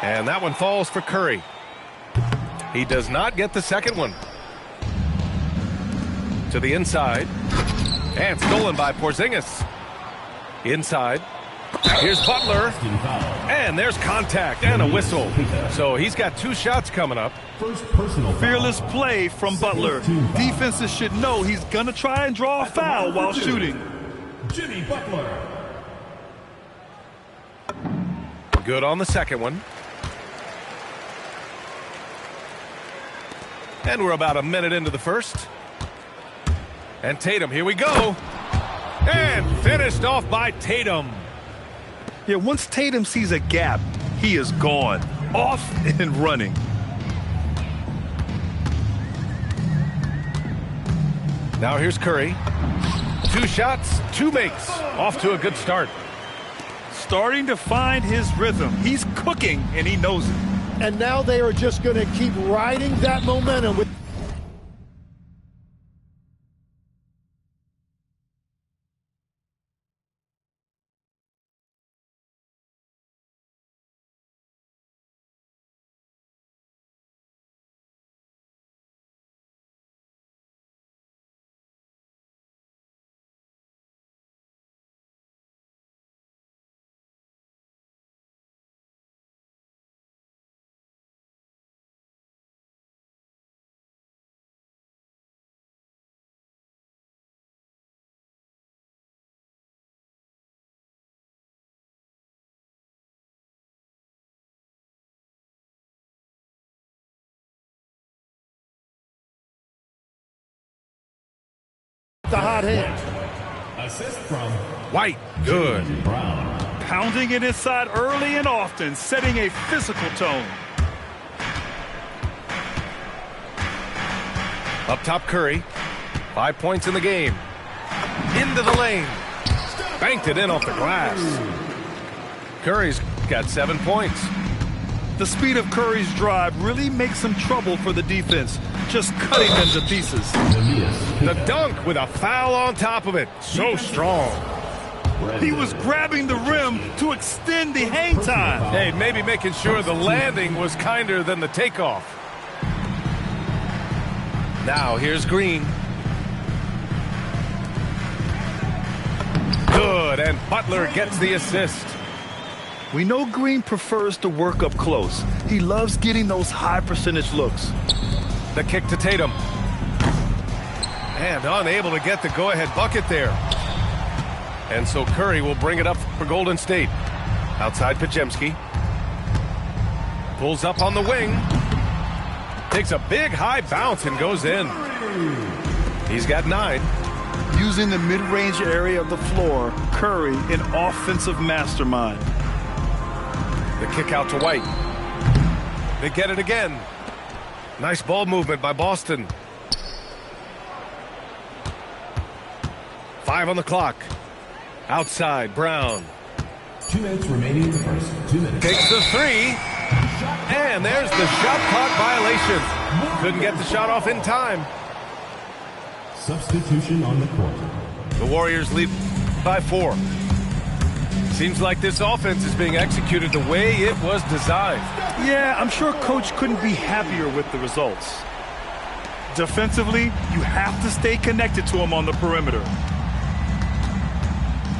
And that one falls for Curry. He does not get the second one. To the inside. And stolen by Porzingis. Inside. Here's Butler. And there's contact and a whistle. So he's got 2 shots coming up. Fearless play from Butler. Defenses should know he's going to try and draw a foul while shooting. Jimmy Butler. Good on the second one. And we're about a minute into the first. And Tatum, here we go. And finished off by Tatum. Yeah, once Tatum sees a gap, he is gone. Off and running. Now here's Curry. 2 shots, 2 makes. Off to a good start. Starting to find his rhythm. He's cooking, and he knows it. And now they are just going to keep riding that momentum with the hot hand. Assist from White. Good. Pounding it inside early and often, setting a physical tone. Up top, Curry. 5 points in the game. Into the lane. Banked it in off the glass. Curry's got 7 points. The speed of Curry's drive really makes some trouble for the defense, just cutting them to pieces. The dunk with a foul on top of it. So strong. He was grabbing the rim to extend the hang time. Hey, maybe making sure the landing was kinder than the takeoff. Now here's Green. Good, and Butler gets the assist. We know Green prefers to work up close. He loves getting those high percentage looks. The kick to Tatum. And unable to get the go-ahead bucket there. And so Curry will bring it up for Golden State. Outside Podziemski. Pulls up on the wing. Takes a big high bounce and goes in. He's got 9. Using the mid-range area of the floor, Curry, an offensive mastermind. The kick out to White. They get it again. Nice ball movement by Boston. 5 on the clock. Outside, Brown. 2 minutes remaining in the first. 2 minutes. Takes the 3. And there's the shot clock violation. Couldn't get the shot off in time. Substitution on the court. The Warriors lead by 4. Seems like this offense is being executed the way it was designed. Yeah, I'm sure Coach couldn't be happier with the results. Defensively, you have to stay connected to him on the perimeter.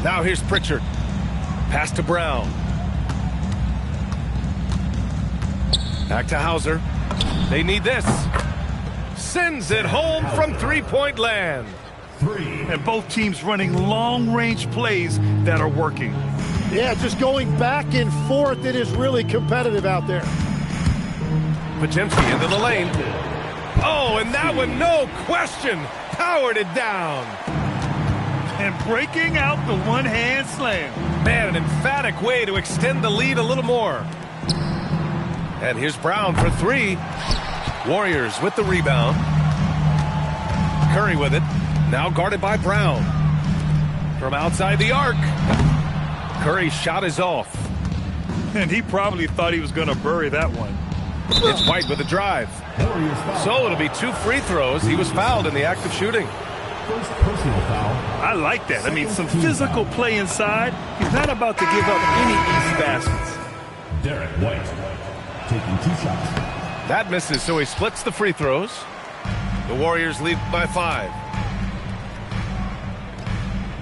Now here's Pritchard. Pass to Brown. Back to Hauser. They need this. Sends it home from three-point land. 3. And both teams running long-range plays that are working. Yeah, just going back and forth. It is really competitive out there. Podziemski into the lane. Oh, and that one, no question, powered it down. And breaking out the one-hand slam. Man, an emphatic way to extend the lead a little more. And here's Brown for 3. Warriors with the rebound. Curry with it. Now guarded by Brown. From outside the arc. Curry's shot is off. And he probably thought he was going to bury that one. It's White with the drive. So it'll be 2 free throws. He was fouled in the act of shooting. First personal foul. I like that. I mean, some physical play inside. He's not about to give up any easy baskets. Derek White. remaining 2 shots. That misses, so he splits the free throws. The Warriors lead by 5.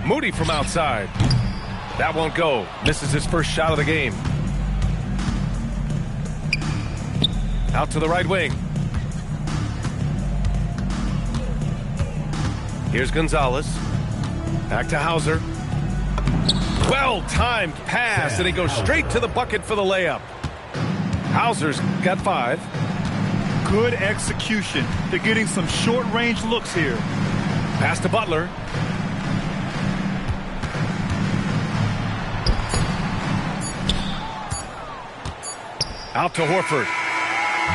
Moody from outside. That won't go. Misses his first shot of the game. Out to the right wing. Here's Gonzalez. Back to Hauser. Well-timed pass, and he goes straight to the bucket for the layup. Hauser's got 5. Good execution. They're getting some short-range looks here. Pass to Butler. Out to Horford.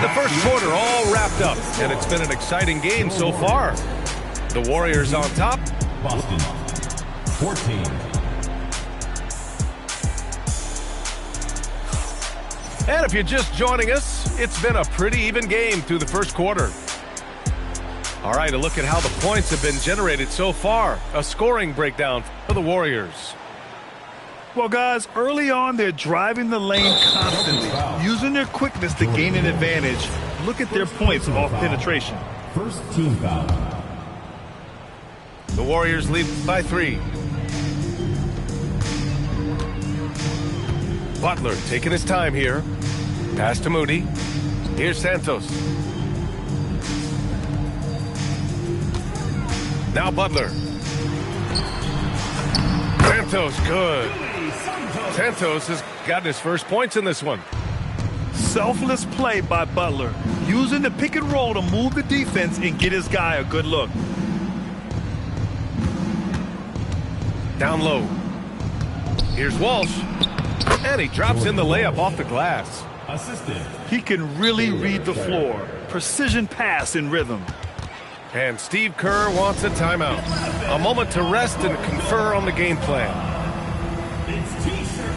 The first quarter all wrapped up, and it's been an exciting game so far. The Warriors on top. Boston, 14. And if you're just joining us, it's been a pretty even game through the first quarter. All right, a look at how the points have been generated so far. A scoring breakdown for the Warriors. Well, guys, early on, they're driving the lane constantly, using their quickness to gain an advantage. Look at their points off penetration. First team foul. The Warriors lead by 3. Butler taking his time here. Pass to Moody. Here's Santos. Now Butler. Santos, good. Santos has gotten his first points in this one. Selfless play by Butler, using the pick and roll to move the defense and get his guy a good look. Down low. Here's Walsh. And he drops in the layup off the glass. Assistant. He can really read the floor. Precision pass in rhythm. And Steve Kerr wants a timeout. A moment to rest and confer on the game plan. It's T-shirt.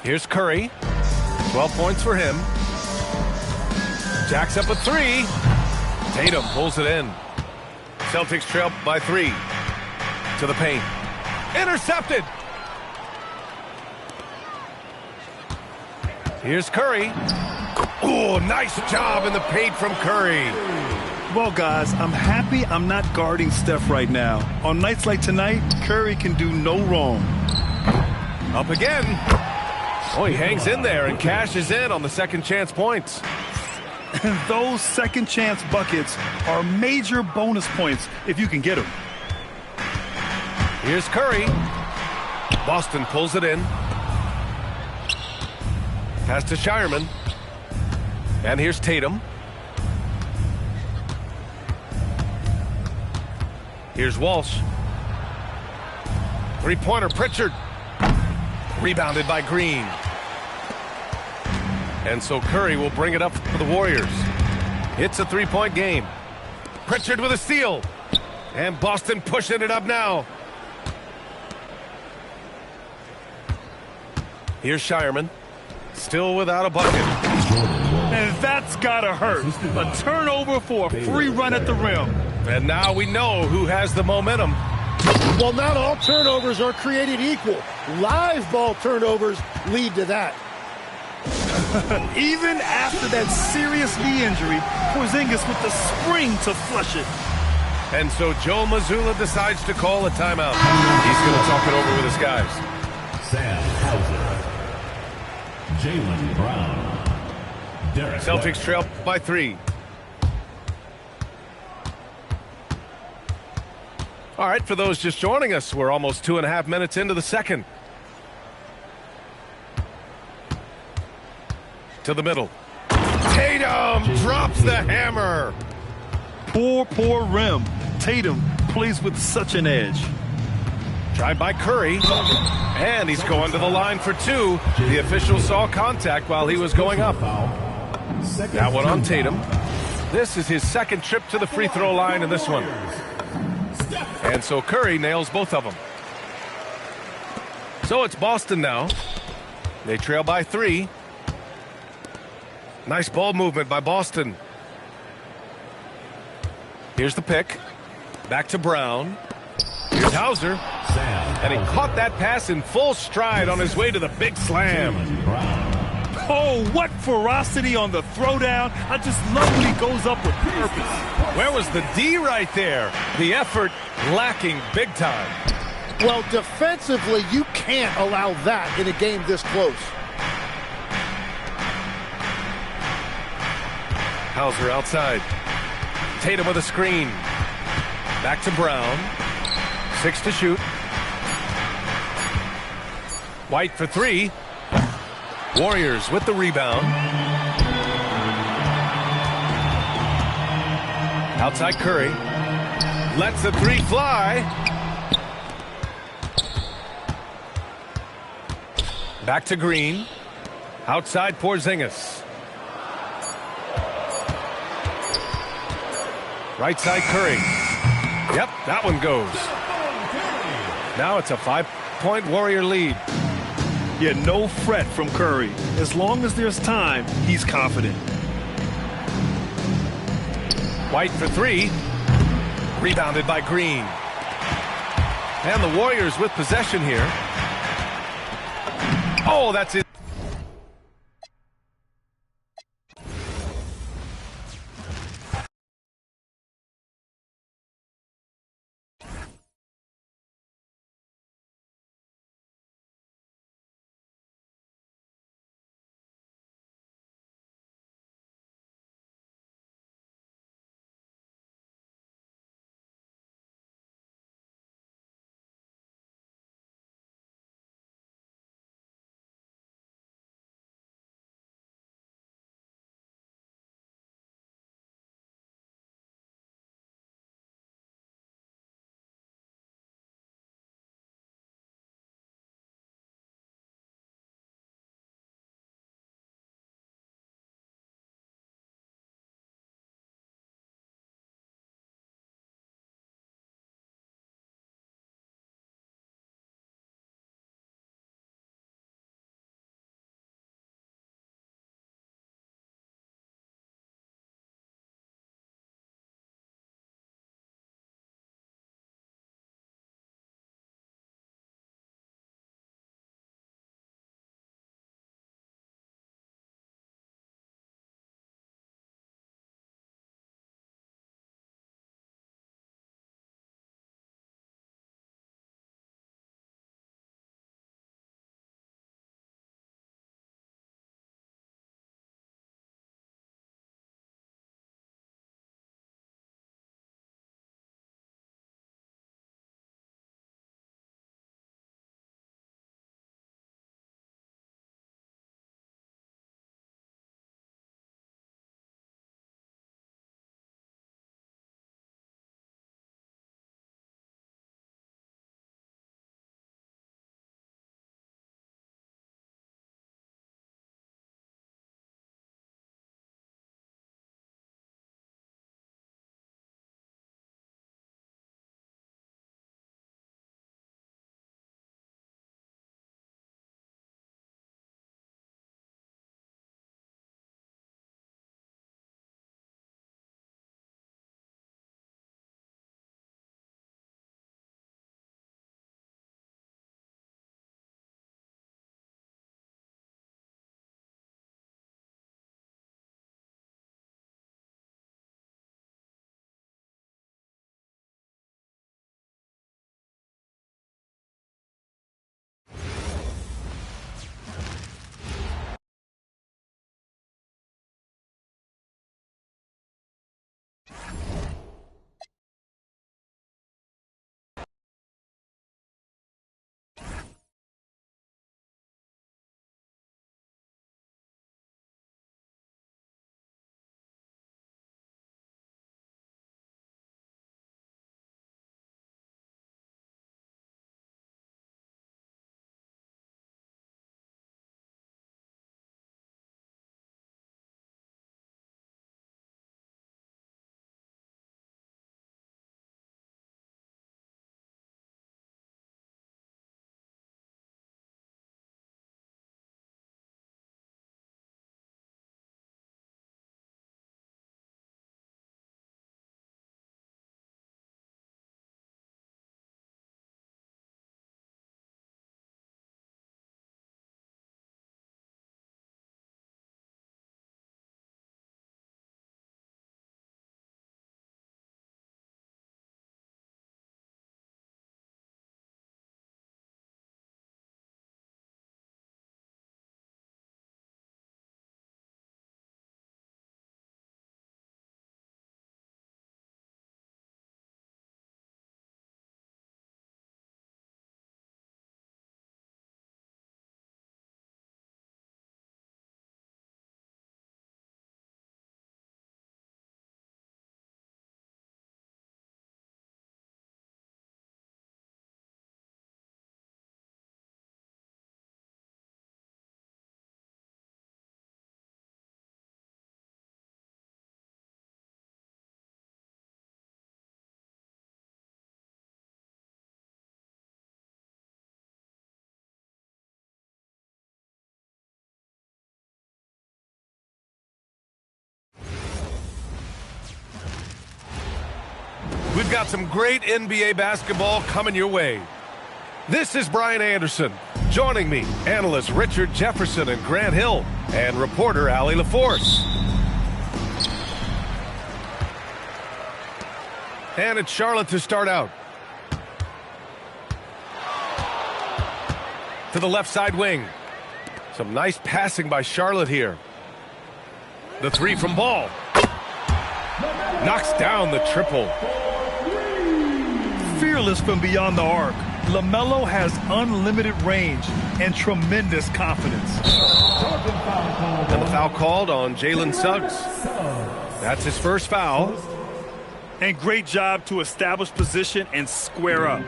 Here's Curry. 12 points for him. Jacks up a 3. Tatum pulls it in. Celtics trail by 3. To the paint. Intercepted. Here's Curry. Oh, nice job in the paint from Curry. Well, guys, I'm happy I'm not guarding Steph right now. On nights like tonight, Curry can do no wrong. Up again. Oh, he hangs in there and cashes in on the second chance points. And those second chance buckets are major bonus points if you can get them. Here's Curry. Boston pulls it in. Pass to Shireman. And here's Tatum. Here's Walsh. Three-pointer, Pritchard. Rebounded by Green. And so Curry will bring it up for the Warriors. It's a three-point game. Pritchard with a steal. And Boston pushing it up now. Here's Shireman. Still without a bucket. And that's gotta hurt. A turnover for a free run at the rim. And now we know who has the momentum. Well, not all turnovers are created equal. Live ball turnovers lead to that. Even after that serious knee injury, Porzingis with the spring to flush it. And so Joe Mazzulla decides to call a timeout. He's going to talk it over with his guys. Sam Hauser. Jaylen Brown. Derek Celtics trail by 3. All right, for those just joining us, we're almost 2.5 minutes into the second. To the middle. Tatum drops the hammer. Poor rim. Tatum plays with such an edge. Tried by Curry. And he's going to the line for 2. The official saw contact while he was going up. That one on Tatum. This is his second trip to the free throw line in this one. And so Curry nails both of them. So it's Boston now. They trail by 3. Nice ball movement by Boston. Here's the pick. Back to Brown. Here's Hauser. And he caught that pass in full stride on his way to the big slam. Oh, what ferocity on the throwdown. I just love when he goes up with purpose. Where was the D right there? The effort lacking big time. Well, defensively, you can't allow that in a game this close. Hauser outside. Tatum with a screen. Back to Brown. 6 to shoot. White for 3. Warriors with the rebound. Outside Curry. Lets the 3 fly. Back to Green. Outside Porzingis. Right side Curry. Yep, that one goes. Now it's a 5-point Warrior lead. Yeah, no fret from Curry. As long as there's time, he's confident. White for 3. Rebounded by Green. And the Warriors with possession here. Oh, that's it. We've got some great NBA basketball coming your way. This is Brian Anderson. Joining me, analysts Richard Jefferson and Grant Hill, and reporter Allie LaForce. And it's Charlotte to start out. To the left side wing. Some nice passing by Charlotte here. The three from Ball. Knocks down the triple. Fearless from beyond the arc. LaMelo has unlimited range and tremendous confidence. And the foul called on Jalen Suggs. That's his first foul. And great job to establish position and square up.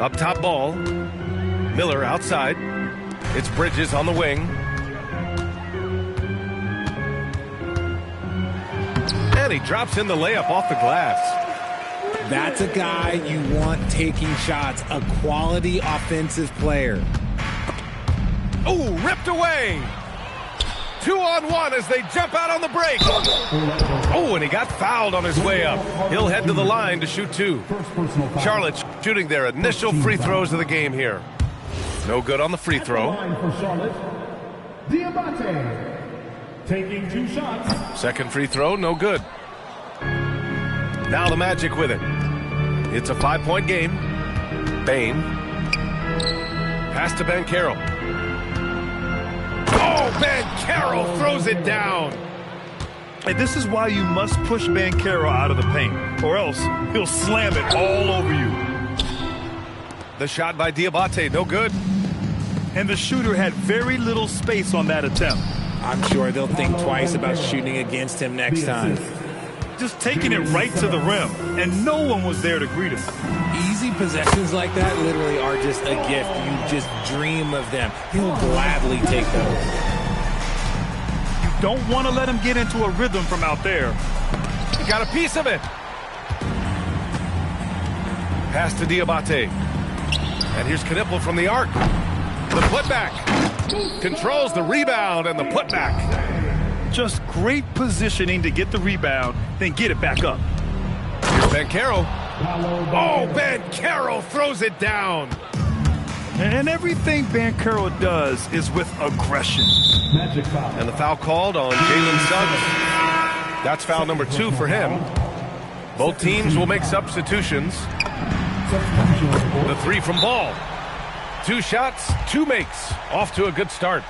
Up top Ball. Miller outside. It's Bridges on the wing. And he drops in the layup off the glass. That's a guy you want taking shots, a quality offensive player. Oh, ripped away. 2-on-1 as they jump out on the break. Oh, and he got fouled on his way up. He'll head to the line to shoot two. Charlotte shooting their initial free throws of the game here. No good on the free throw. Taking 2 shots. Second free throw, no good. Now the Magic with it. It's a 5-point game. Bane. Pass to Banchero. Oh, Banchero throws it down. And this is why you must push Banchero out of the paint, or else he'll slam it all over you. The shot by Diabate, no good. And the shooter had very little space on that attempt. I'm sure they'll think twice about shooting against him next time. Just taking it right to the rim, and no one was there to greet him. Easy possessions like that literally are just a gift. You just dream of them. He'll gladly take those. You don't want to let him get into a rhythm from out there. He got a piece of it. Pass to Diabate. And here's Knipple from the arc. The putback. Controls the rebound and the putback. Just great positioning to get the rebound, then get it back up. Here's Banchero. Oh, Banchero throws it down. And everything Banchero does is with aggression. And the foul called on Jalen Suggs. That's foul number 2 for him. Both teams will make substitutions. The three from Ball. 2 shots, 2 makes. Off to a good start.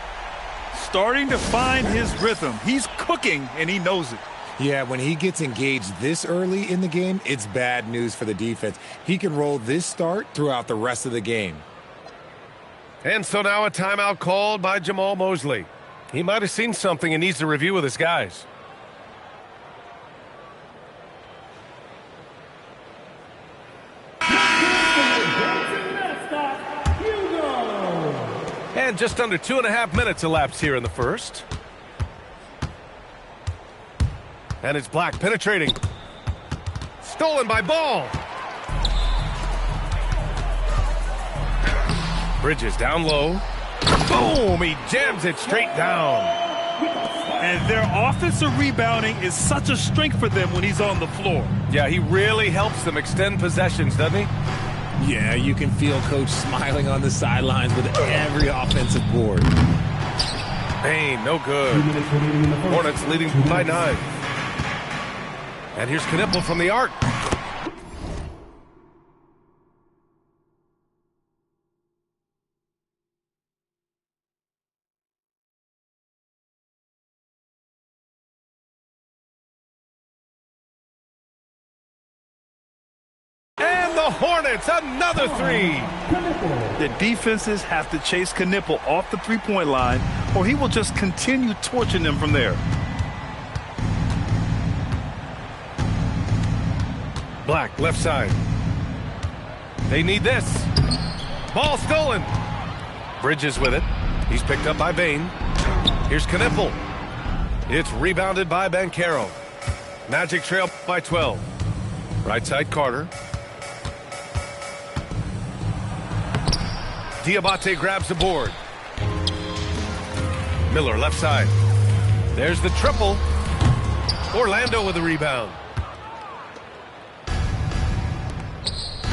Starting to find his rhythm. He's cooking, and he knows it. Yeah, when he gets engaged this early in the game, it's bad news for the defense. He can roll this start throughout the rest of the game. And so now a timeout called by Jamal Mosley. He might have seen something and needs to review with his guys. And just under 2.5 minutes elapsed here in the first. And it's Black penetrating. Stolen by Ball. Bridges down low. Boom! He jams it straight down. And their offensive rebounding is such a strength for them when he's on the floor. Yeah, he really helps them extend possessions, doesn't he? Yeah, you can feel Coach smiling on the sidelines with every offensive board. Bane, no good. Hornets leading by 9. And here's Knipple from the arc. And the Hornets, another 3. The defenses have to chase Knipple off the three-point line, or he will just continue torching them from there. Black, left side. They need this. Ball stolen. Bridges with it. He's picked up by Bane. Here's Knipple. It's rebounded by Banchero. Magic trail by 12. Right side, Carter. Diabate grabs the board. Miller, left side. There's the triple. Orlando with the rebound.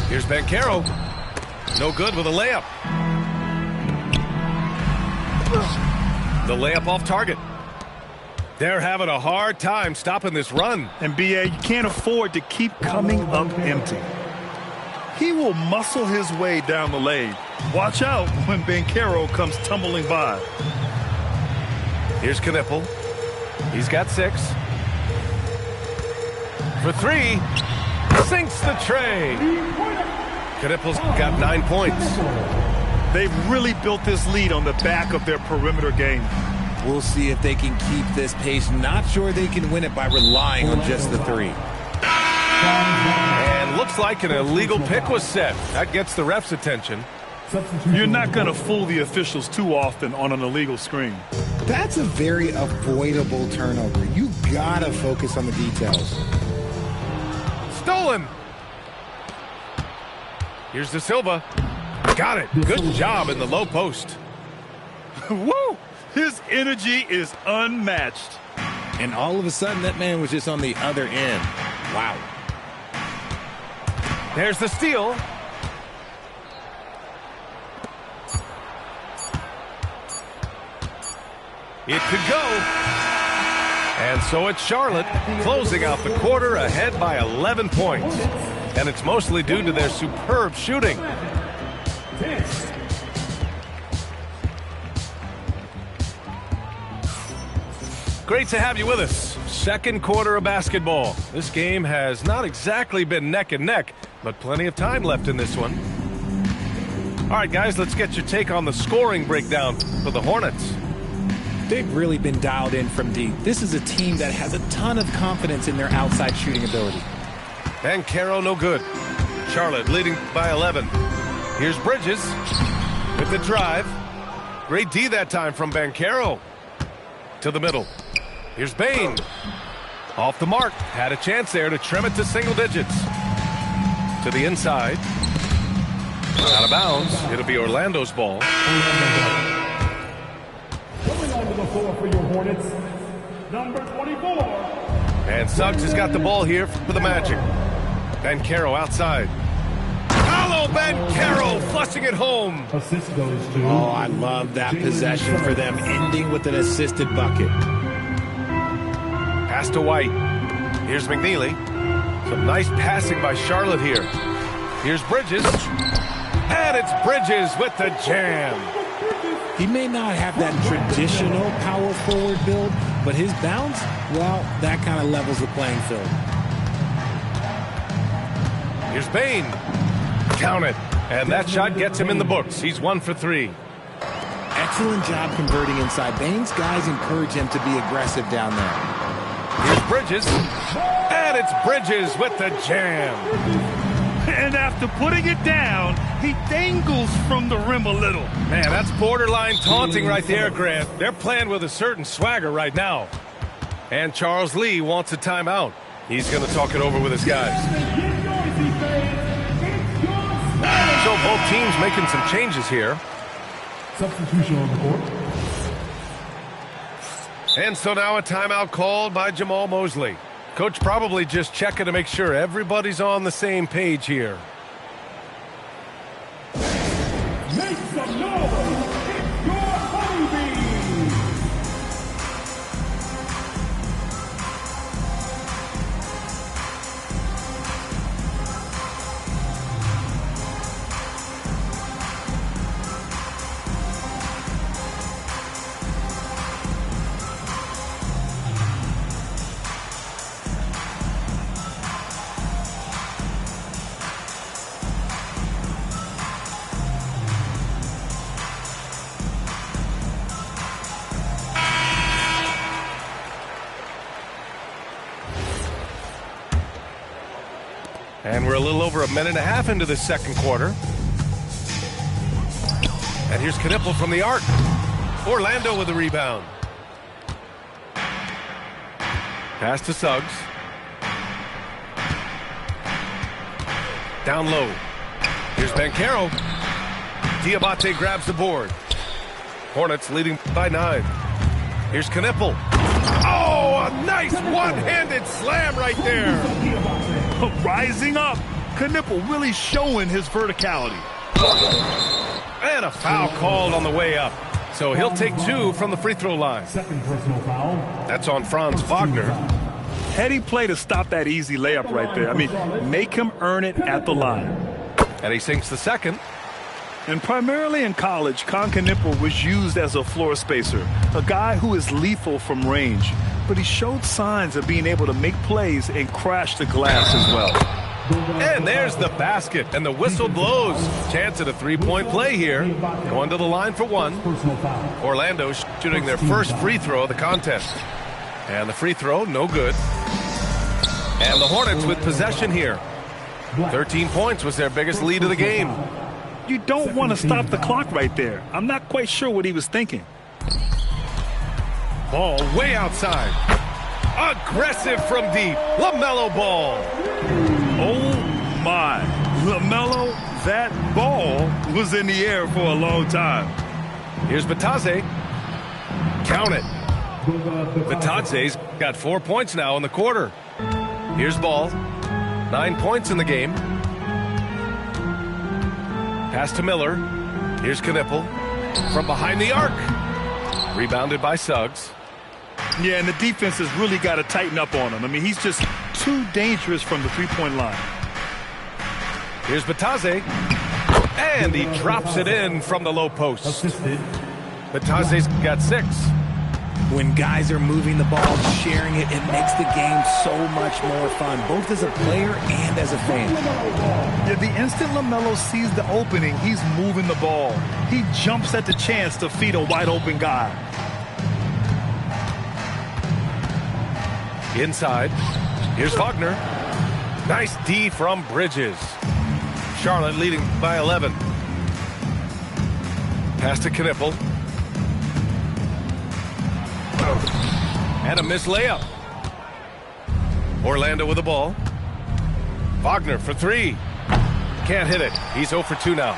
Here's Banchero. No good with a layup. The layup off target. They're having a hard time stopping this run. And B.A., you can't afford to keep coming up empty. He will muscle his way down the lane. Watch out when Banchero comes tumbling by. Here's Knipple. He's got 6. For 3. Sinks the tray. Knipple's got 9 points. They've really built this lead on the back of their perimeter game. We'll see if they can keep this pace. Not sure they can win it by relying on just the 3. And looks like an illegal pick was set. That gets the ref's attention. You're not going to fool the officials too often on an illegal screen. That's a very avoidable turnover. You gotta focus on the details. Stolen. Here's De Silva. Got it. Good job in the low post. Woo! His energy is unmatched. And all of a sudden, that man was just on the other end. Wow. There's the steal. It could go. And so it's Charlotte closing out the quarter ahead by 11 points. And it's mostly due to their superb shooting. Great to have you with us. Second quarter of basketball. This game has not exactly been neck and neck, but plenty of time left in this one. All right, guys, let's get your take on the scoring breakdown for the Hornets. They've really been dialed in from deep. This is a team that has a ton of confidence in their outside shooting ability. Banchero no good. Charlotte leading by 11. Here's Bridges with the drive. Great D that time from Banchero. To the middle. Here's Bain. Off the mark. Had a chance there to trim it to single digits. To the inside. Out of bounds. It'll be Orlando's ball. Coming onto the floor for your Hornets, number 24. And Suggs has got the ball here for the Magic. Banchero outside. Paolo Banchero flushing it home. Assist goes to... Oh, I love that possession for them, ending with an assisted bucket. Pass to White. Here's McNeely. Some nice passing by Charlotte here. Here's Bridges. And it's Bridges with the jam. He may not have that traditional power forward build, but his bounce, well, that kind of levels the playing field. Here's Bain. Count it. And that shot gets him in the books. He's 1 for 3. Excellent job converting inside. Bain's guys encourage him to be aggressive down there. Here's Bridges. And it's Bridges with the jam. And after putting it down, he dangles from the rim a little. Man, that's borderline taunting right there, Grant. They're playing with a certain swagger right now. And Charles Lee wants a timeout. He's going to talk it over with his guys. So both teams making some changes here. Substitution on the court. And so now a timeout called by Jamal Mosley. Coach probably just checking to make sure everybody's on the same page here. Make some noise. It's your Honeybees. And we're a little over a minute and a half into the second quarter. And here's Knipple from the arc. Orlando with the rebound. Pass to Suggs. Down low. Here's Banchero. Diabate grabs the board. Hornets leading by 9. Here's Knipple. Oh, a nice one-handed slam right there. Rising up. Knipple really showing his verticality. And a foul called on the way up. So he'll take 2 from the free throw line. Second personal foul. That's on Franz Wagner. Heady play to stop that easy layup right there. I mean, make him earn it at the line. And he sinks the second. And primarily in college, Knipple was used as a floor spacer, a guy who is lethal from range. But he showed signs of being able to make plays and crash the glass as well. And there's the basket, and the whistle blows. Chance at a three-point play here. Going to the line for 1. Personal foul. Orlando shooting their first free throw of the contest. And the free throw, no good. And the Hornets with possession here. 13 points was their biggest lead of the game. You don't want to stop the clock right there. I'm not quite sure what he was thinking. Ball way outside. Aggressive from deep. LaMelo Ball. Oh, my. LaMelo, that ball was in the air for a long time. Here's Batadze. Count it. Batadze's got 4 points now in the quarter. Here's Ball. 9 points in the game. Pass to Miller. Here's Knipple. From behind the arc. Rebounded by Suggs. Yeah, and the defense has really got to tighten up on him. I mean, he's just too dangerous from the three-point line. Here's Batadze. And he drops it in from the low post. Assisted. Batadze's got 6. When guys are moving the ball, sharing it, it makes the game so much more fun, both as a player and as a fan. Yeah, the instant LaMelo sees the opening, he's moving the ball. He jumps at the chance to feed a wide-open guy. Inside. Here's Wagner. Nice D from Bridges. Charlotte leading by 11. Pass to Knipple. And a missed layup. Orlando with the ball. Wagner for 3. Can't hit it. He's 0 for 2 now.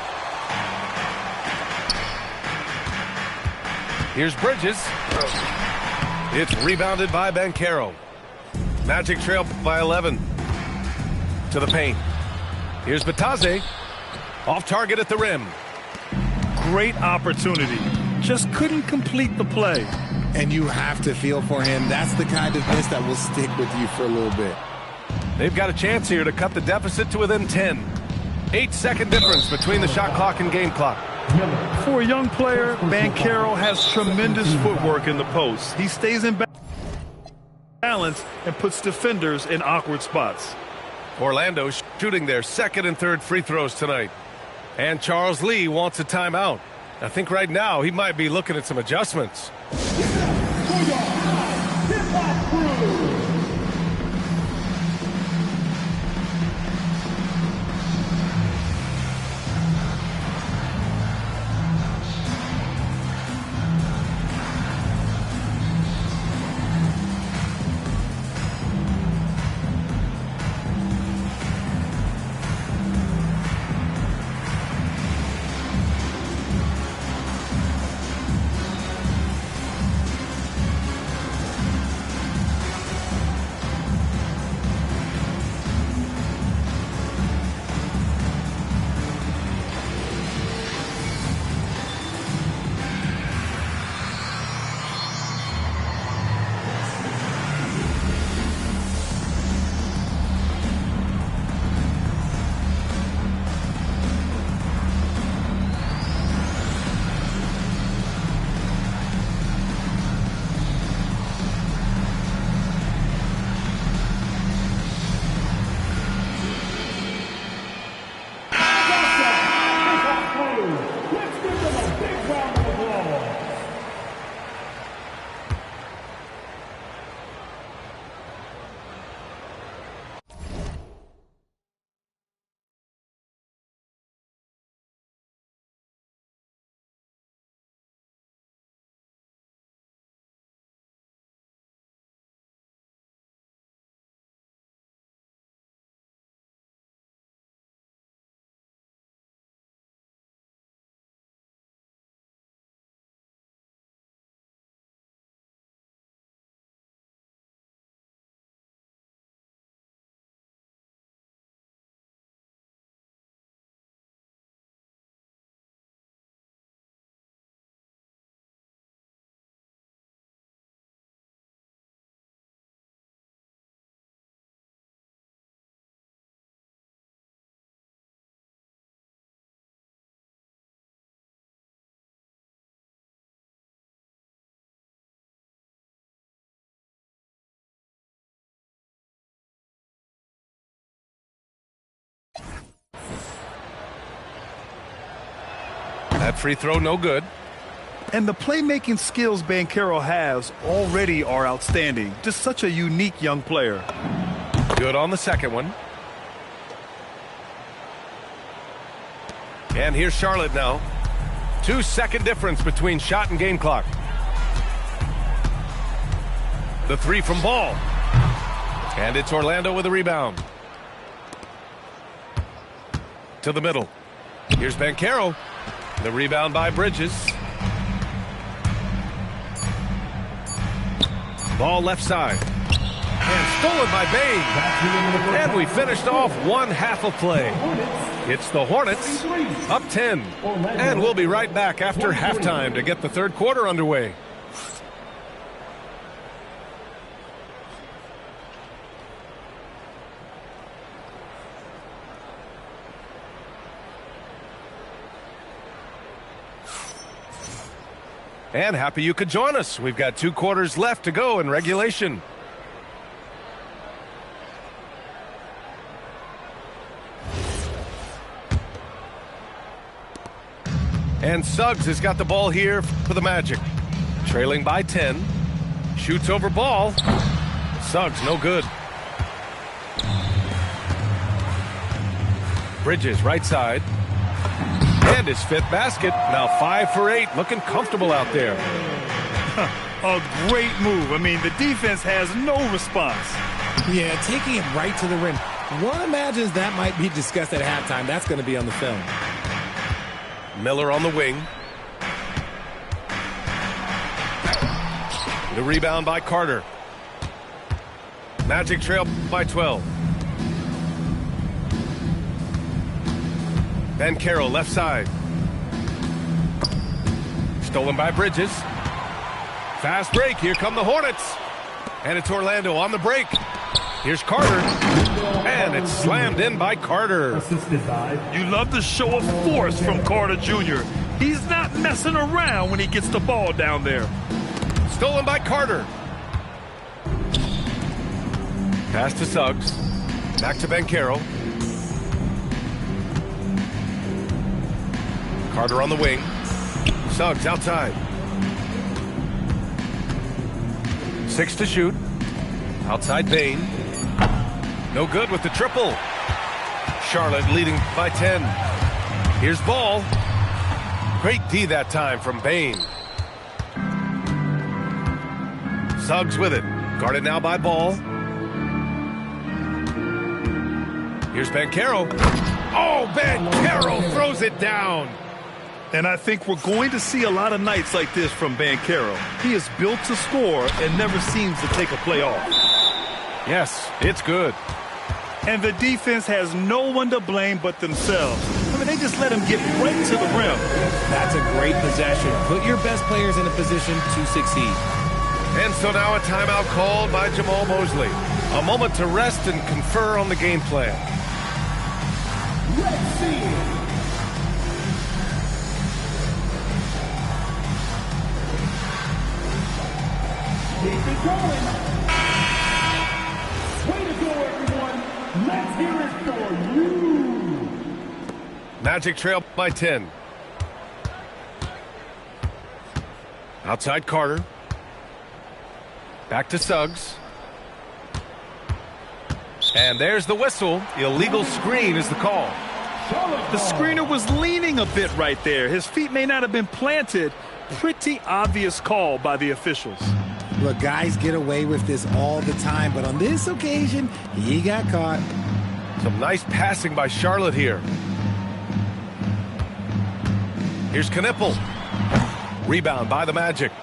Here's Bridges. It's rebounded by Banchero. Magic trail by 11. To the paint. Here's Batadze. Off target at the rim. Great opportunity. Just couldn't complete the play. And you have to feel for him. That's the kind of miss that will stick with you for a little bit. They've got a chance here to cut the deficit to within 10. 8-second difference between the shot clock and game clock. For a young player, Banchero has tremendous footwork in the post. He stays in balance and puts defenders in awkward spots. Orlando shooting their second and third free throws tonight. And Charles Lee wants a timeout. I think right now he might be looking at some adjustments. That free throw no good. And the playmaking skills Banchero has already are outstanding. Just such a unique young player. Good on the second one. And here's Charlotte now. 2-second difference between shot and game clock. The three from Ball. And it's Orlando with a rebound. To the middle. Here's Banchero. The rebound by Bridges. Ball left side. And stolen by Bain. And we finished off one half of play. It's the Hornets up 10. And we'll be right back after halftime to get the third quarter underway. And happy you could join us. We've got 2 quarters left to go in regulation. And Suggs has got the ball here for the Magic. Trailing by 10. Shoots over Ball. Suggs, no good. Bridges, right side. And his 5th basket. Now 5 for 8. Looking comfortable out there. A great move. I mean, the defense has no response. Yeah, taking it right to the rim. One imagines that might be discussed at halftime. That's going to be on the film. Miller on the wing. The rebound by Carter. Magic trail by 12. Banchero left side. Stolen by Bridges. Fast break. Here come the Hornets. And it's Orlando on the break. Here's Carter. And it's slammed in by Carter. You love the show of force from Carter Jr. He's not messing around when he gets the ball down there. Stolen by Carter. Pass to Suggs. Back to Banchero. Carter on the wing. Suggs outside. 6 to shoot. Outside Bain. No good with the triple. Charlotte leading by 10. Here's Ball. Great D that time from Bain. Suggs with it. Guarded now by Ball. Here's Banchero. Oh, Banchero throws it down. And I think we're going to see a lot of nights like this from Banchero. He is built to score and never seems to take a play off. Yes, it's good. And the defense has no one to blame but themselves. I mean, they just let him get right to the rim. That's a great possession. Put your best players in a position to succeed. And so now a timeout called by Jamal Mosley. A moment to rest and confer on the game plan. Let's see it. Keep it going. Way to go, everyone. Let's hear it for you. Magic trail by 10. Outside Carter. Back to Suggs. And there's the whistle. Illegal screen is the call. The screener was leaning a bit right there. His feet may not have been planted. Pretty obvious call by the officials. Look, guys get away with this all the time, but on this occasion, he got caught. Some nice passing by Charlotte here. Here's Knipple. Rebound by the Magic.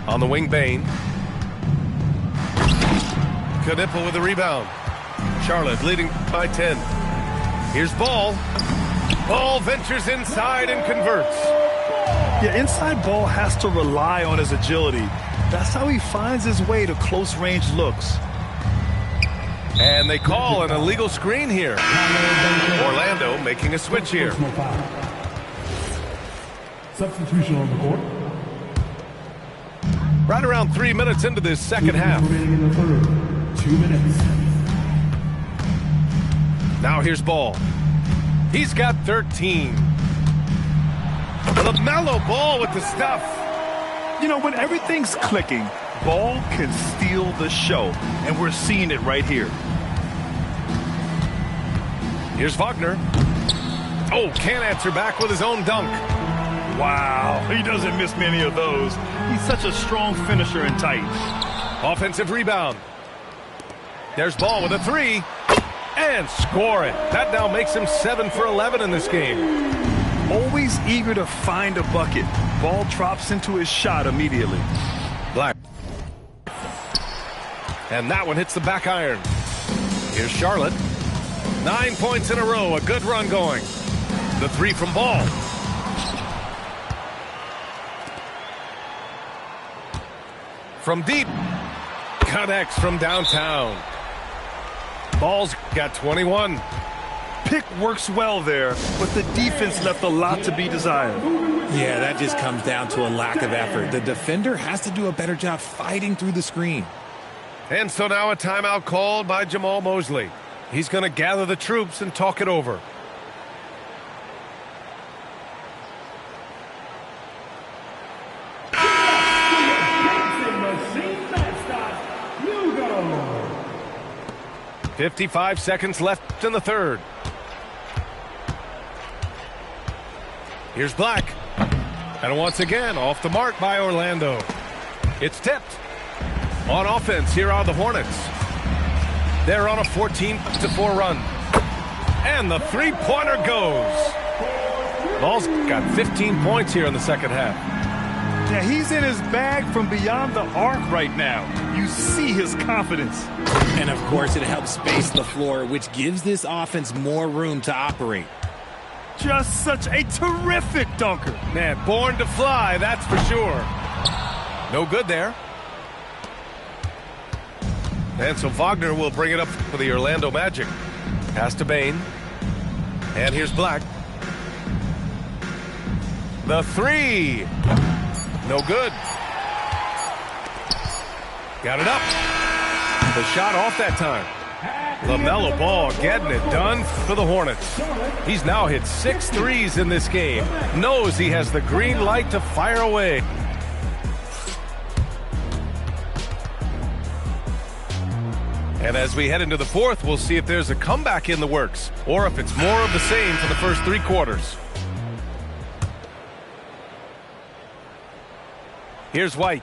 On the wing, Bain. Knipple with the rebound. Charlotte leading by 10. Here's Ball. Ball ventures inside and converts. Yeah, inside Ball has to rely on his agility. That's how he finds his way to close-range looks. And they call an illegal screen here. Orlando making a switch here. Substitution on the court. Right around 3 minutes into this second half. In the third. 2 minutes. Now here's Ball. He's got 13. LaMelo Ball with the stuff. You know, when everything's clicking, Ball can steal the show, and we're seeing it right here. Here's Wagner. Oh, can't answer back with his own dunk. Wow, he doesn't miss many of those. He's such a strong finisher and tight. Offensive rebound. There's Ball with a three. And score it. That now makes him 7 for 11 in this game. Always eager to find a bucket. Ball drops into his shot immediately. Black. And that one hits the back iron. Here's Charlotte. 9 points in a row. A good run going. The three from Ball. From deep. Connects from downtown. Ball's got 21. Pick works well there, but the defense left a lot to be desired. Yeah, that just comes down to a lack of effort. The defender has to do a better job fighting through the screen. And so now a timeout called by Jamal Mosley. He's going to gather the troops and talk it over. Dancing machine mascot, Hugo. 55 seconds left in the third. Here's Black. And once again, off the mark by Orlando. It's tipped. On offense, here are the Hornets. They're on a 14-4 run. And the three-pointer goes. Ball's got 15 points here in the second half. Yeah, he's in his bag from beyond the arc right now. You see his confidence. And, of course, it helps space the floor, which gives this offense more room to operate. Just such a terrific dunker. Man, born to fly, that's for sure. No good there. And so Wagner will bring it up for the Orlando Magic. Pass to Bain. And here's Black. The three. No good. Got it up. The shot off that time. LaMelo Ball getting it done for the Hornets. He's now hit 6 threes in this game. Knows he has the green light to fire away. And as we head into the fourth, we'll see if there's a comeback in the works or if it's more of the same for the first 3 quarters. Here's White.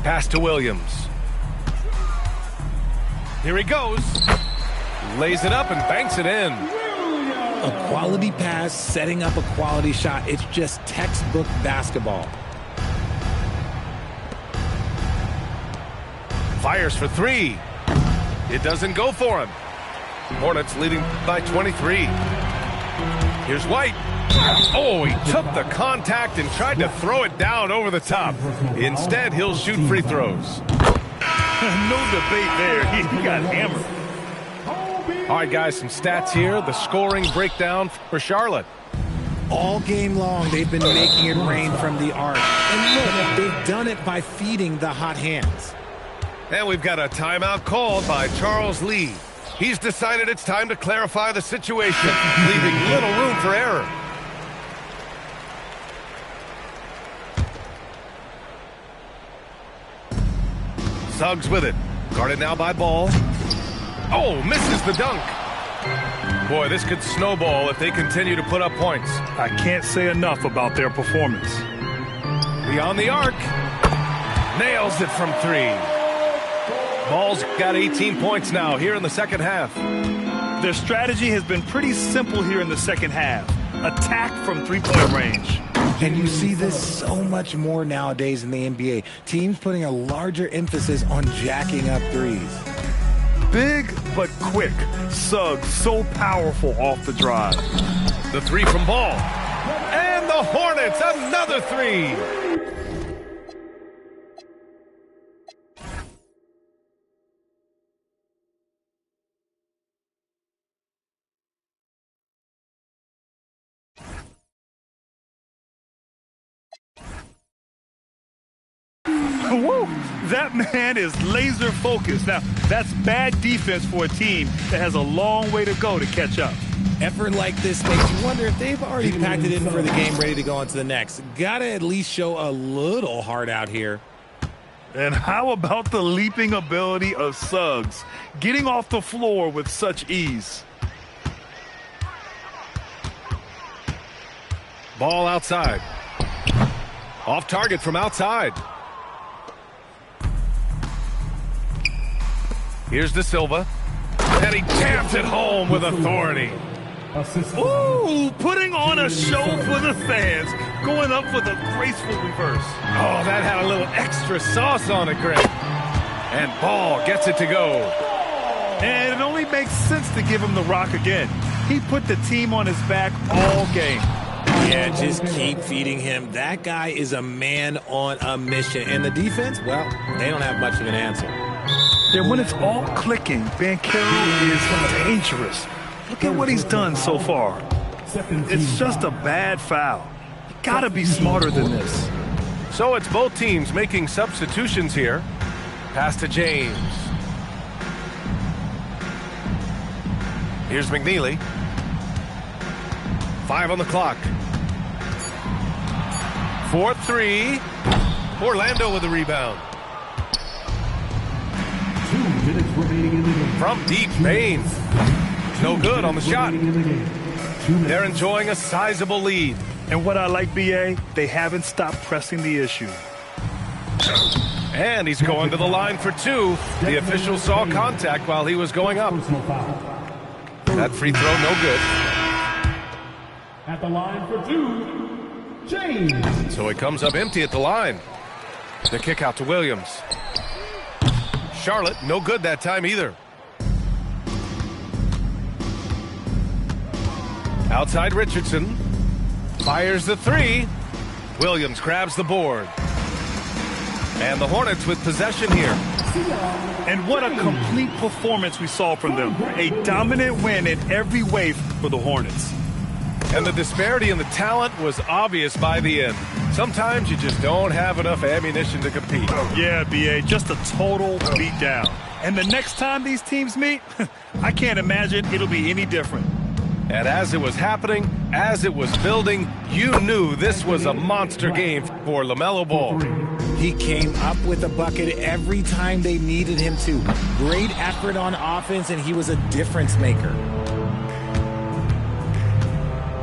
Pass to Williams. Here he goes. Lays it up and banks it in. A quality pass, setting up a quality shot. It's just textbook basketball. Fires for 3. It doesn't go for him. Hornets leading by 23. Here's White. Oh, he took the contact and tried to throw it down over the top. Instead, he'll shoot free throws. No debate there. He got hammered. All right, guys, some stats here. The scoring breakdown for Charlotte. All game long, they've been making it rain from the arc. And look, they've done it by feeding the hot hands. And we've got a timeout called by Charles Lee. He's decided it's time to clarify the situation, leaving little room for error. Suggs with it. Guarded now by Ball. Oh, misses the dunk. Boy, this could snowball if they continue to put up points. I can't say enough about their performance. Beyond the arc. Nails it from 3. Ball's got 18 points now here in the second half. Their strategy has been pretty simple here in the second half. Attack from three-point range. And you see this so much more nowadays in the NBA. Teams putting a larger emphasis on jacking up threes. Big but quick. Suggs so powerful off the drive. The 3 from Ball. And the Hornets, another 3. Woo! That man is laser focused. Now, that's bad defense for a team that has a long way to go to catch up. Effort like this makes you wonder if they've already packed it in for the game, ready to go on to the next. Gotta at least show a little heart out here. And how about the leaping ability of Suggs, getting off the floor with such ease? Ball outside. Off target from outside. Here's De Silva. And he jams it home with authority. Ooh, putting on a show for the fans, going up with a graceful reverse. Oh, that had a little extra sauce on it, Greg. And Ball gets it to go. And it only makes sense to give him the rock again. He put the team on his back all game. Yeah, just keep feeding him. That guy is a man on a mission. And the defense, well, they don't have much of an answer. And when it's all clicking, Banchero is dangerous. Look at what he's done so far. It's just a bad foul. You gotta be smarter than this. So it's both teams making substitutions here. Pass to James. Here's McNeely. 5 on the clock. 4-3. Orlando with the rebound. 2 minutes remaining in the game. From deep, Bain. No good on the shot. 2 minutes. They're enjoying a sizable lead. And what I like, BA, they haven't stopped pressing the issue. And he's going to the line for 2. The official saw contact while he was going up. Personal foul. That free throw, no good. At the line for 2, James. So he comes up empty at the line. The kick out to Williams. Charlotte, no good that time either. Outside Richardson. Fires the 3. Williams grabs the board. And the Hornets with possession here. And what a complete performance we saw from them. A dominant win in every way for the Hornets. And the disparity in the talent was obvious by the end. Sometimes you just don't have enough ammunition to compete. Yeah, BA, just a total beatdown. And the next time these teams meet, I can't imagine it'll be any different. And as it was happening, as it was building, you knew this was a monster game for LaMelo Ball. He came up with a bucket every time they needed him to. Great effort on offense, and he was a difference maker.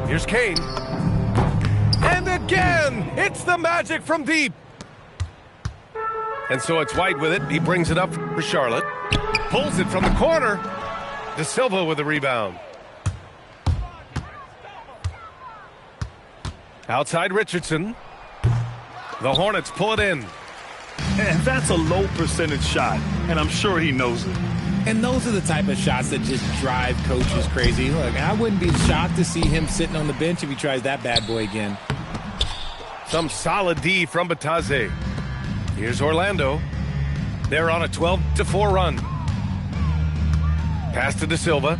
Here's Kane. And again, it's the Magic from deep. And so it's White with it. He brings it up for Charlotte. Pulls it from the corner. De Silva with the rebound. Outside Richardson. The Hornets pull it in. And that's a low percentage shot, and I'm sure he knows it. And those are the type of shots that just drive coaches crazy. Look, I wouldn't be shocked to see him sitting on the bench if he tries that bad boy again. Some solid D from Batadze. Here's Orlando. They're on a 12-4 run. Pass to De Silva.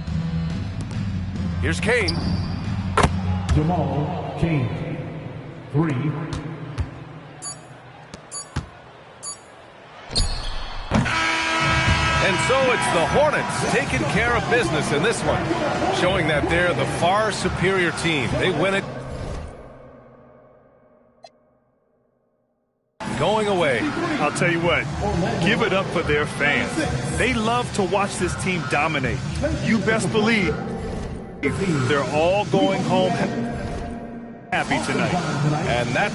Here's Kane. Jamal Kane. 3. And so it's the Hornets taking care of business in this one, showing that they're the far superior team. They win it going away. I'll tell you what, give it up for their fans. They love to watch this team dominate. You best believe they're all going home happy tonight. And that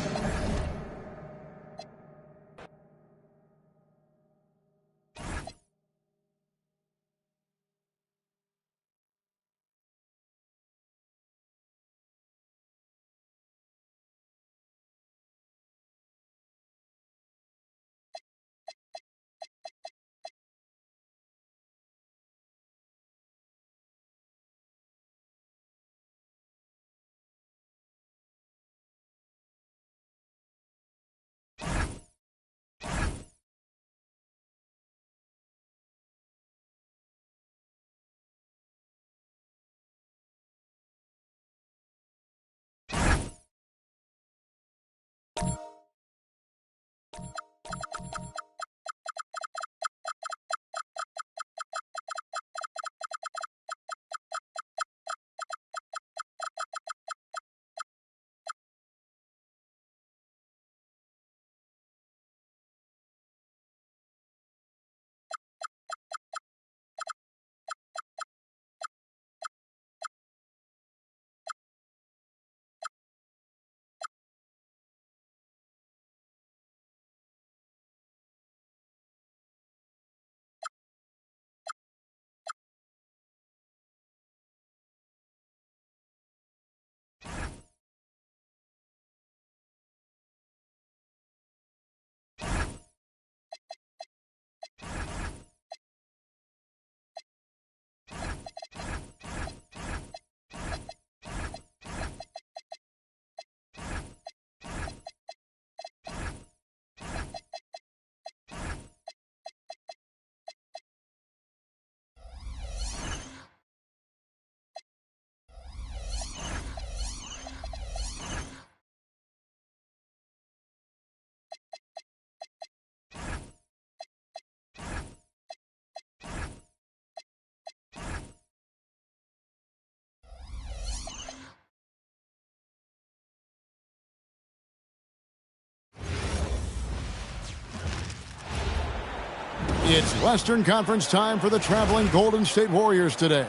It's Western Conference time for the traveling Golden State Warriors today.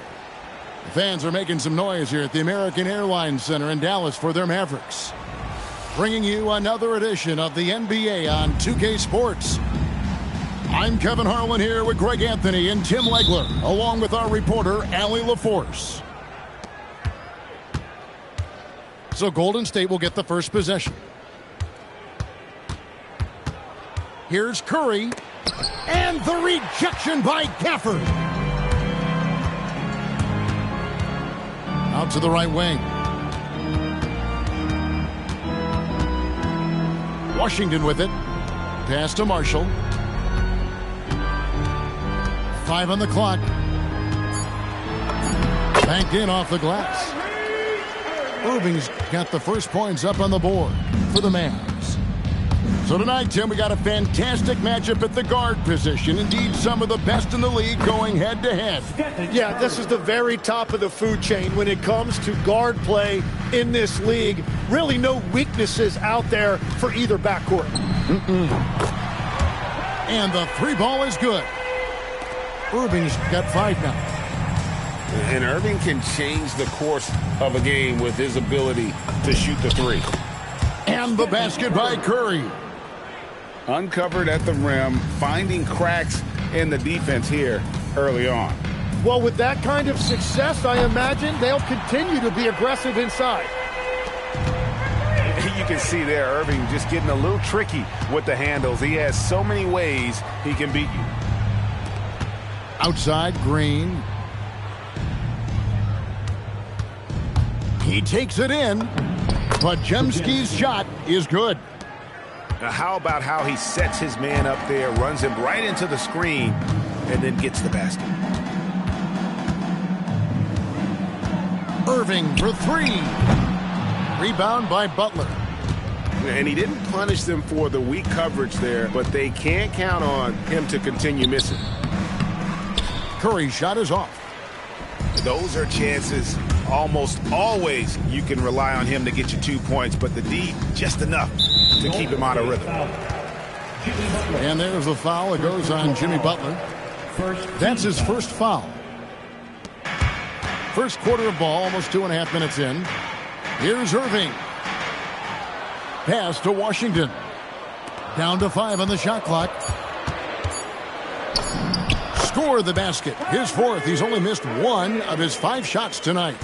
The fans are making some noise here at the American Airlines Center in Dallas for their Mavericks. Bringing you another edition of the NBA on 2K Sports. I'm Kevin Harlan here with Greg Anthony and Tim Legler, along with our reporter, Allie LaForce. So Golden State will get the first possession. Here's Curry. And the rejection by Gafford. Out to the right wing. Washington with it. Pass to Marshall. 5 on the clock. Banked in off the glass. Irving's got the first points up on the board for the Mavs. So tonight, Tim, we got a fantastic matchup at the guard position. Indeed, some of the best in the league going head-to-head. Yeah, this is the very top of the food chain when it comes to guard play in this league. Really no weaknesses out there for either backcourt. And the three ball is good. Irving's got 5 now. And Irving can change the course of a game with his ability to shoot the three. And the basket by Curry. Uncovered at the rim, finding cracks in the defense here early on. Well, with that kind of success, I imagine they'll continue to be aggressive inside. You can see there, Irving just getting a little tricky with the handles. He has so many ways he can beat you. Outside, Green. He takes it in, but Jemski's shot is good. Now, how about how he sets his man up there, runs him right into the screen, and then gets the basket. Irving for 3. Rebound by Butler. And he didn't punish them for the weak coverage there, but they can't count on him to continue missing. Curry's shot is off. Those are chances almost always you can rely on him to get you 2 points, but the D just enough to keep him out of rhythm. And there's the foul. It goes on Jimmy Butler. That's his first foul. First quarter of ball, almost 2.5 minutes in. Here's Irving. Pass to Washington. Down to 5 on the shot clock. Score the basket. His 4th. He's only missed 1 of his 5 shots tonight.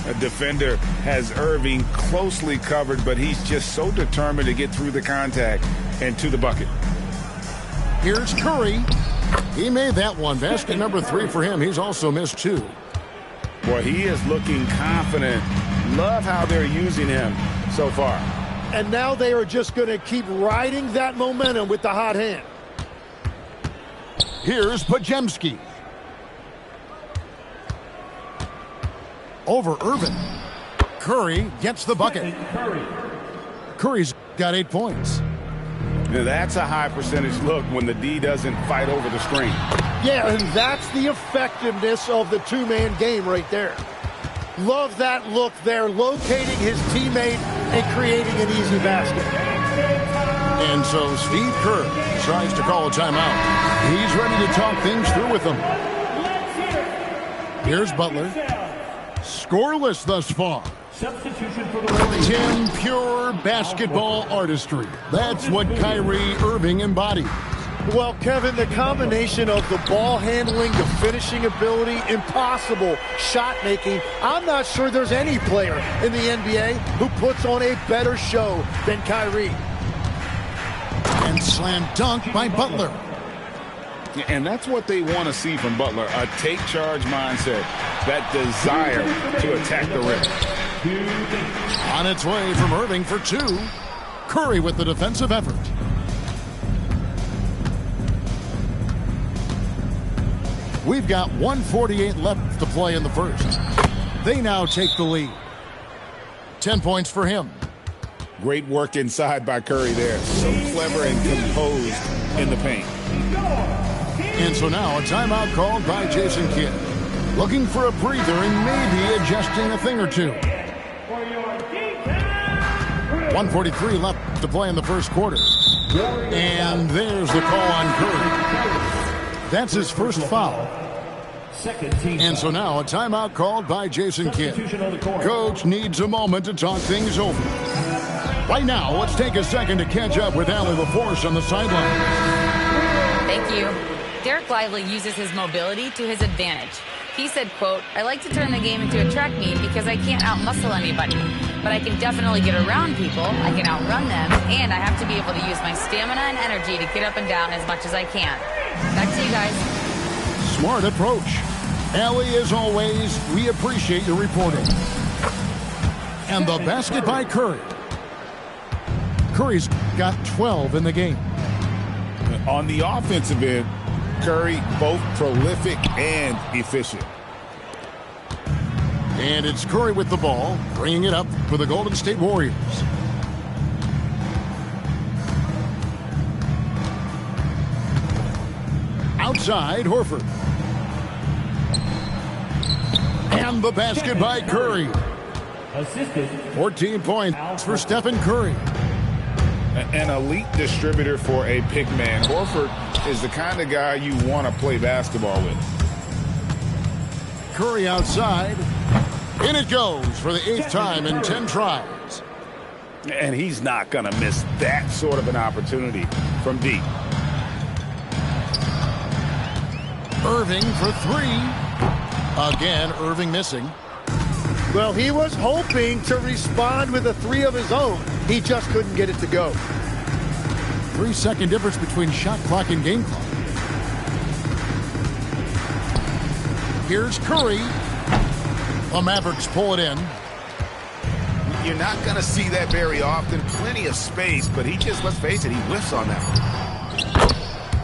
A defender has Irving closely covered, but he's just so determined to get through the contact and to the bucket. Here's Curry. He made that one. Basket number 3 for him. He's also missed 2. Boy, he is looking confident. Love how they're using him so far. And now they are just going to keep riding that momentum with the hot hand. Here's Podziemski. Over Irving. Curry gets the bucket. Curry's got 8 points. Now that's a high percentage look when the D doesn't fight over the screen. Yeah, and that's the effectiveness of the two-man game right there. Love that look there, locating his teammate and creating an easy basket. And so Steve Kerr tries to call a timeout. He's ready to talk things through with them. Here's Butler. Scoreless thus far. Substitution for the Warriors. Tim, pure basketball artistry. That's what Kyrie Irving embodies. Well, Kevin, the combination of the ball handling, the finishing ability, impossible shot making. I'm not sure there's any player in the NBA who puts on a better show than Kyrie. And slam dunk by Butler. And that's what they want to see from Butler, a take-charge mindset, that desire to attack the rim. On its way from Irving for 2. Curry with the defensive effort. We've got 1:48 left to play in the first. They now take the lead. 10 points for him. Great work inside by Curry there. So clever and composed in the paint. And so now a timeout called by Jason Kidd. Looking for a breather and maybe adjusting a thing or two. 1:43 left to play in the first quarter. And there's the call on Curry. That's his first foul. Second team. And so now a timeout called by Jason Kidd. Substitution on the court. Coach needs a moment to talk things over. Right now, let's take a second to catch up with Allie LaForce on the sideline. Thank you. Derek Lively uses his mobility to his advantage. He said, quote, "I like to turn the game into a track meet because I can't out-muscle anybody. But I can definitely get around people, I can outrun them, and I have to be able to use my stamina and energy to get up and down as much as I can." Back to you guys. Smart approach. Allie, as always, we appreciate your reporting. And the basket by Curry. Curry's got 12 in the game. On the offensive end, Curry both prolific and efficient. And it's Curry with the ball, bringing it up for the Golden State Warriors. Outside, Horford. And the basket by Curry. Assisted. 14 points for Stephen Curry. An elite distributor for a pick man. Horford is the kind of guy you want to play basketball with. Curry outside. In it goes for the 8th time in 10 tries. And he's not going to miss that sort of an opportunity from deep. Irving for 3. Again, Irving missing. Well, he was hoping to respond with a 3 of his own. He just couldn't get it to go. 3-second difference between shot clock and game clock. Here's Curry. The Mavericks pull it in. You're not going to see that very often. Plenty of space, but he just, let's face it, he whiffs on that.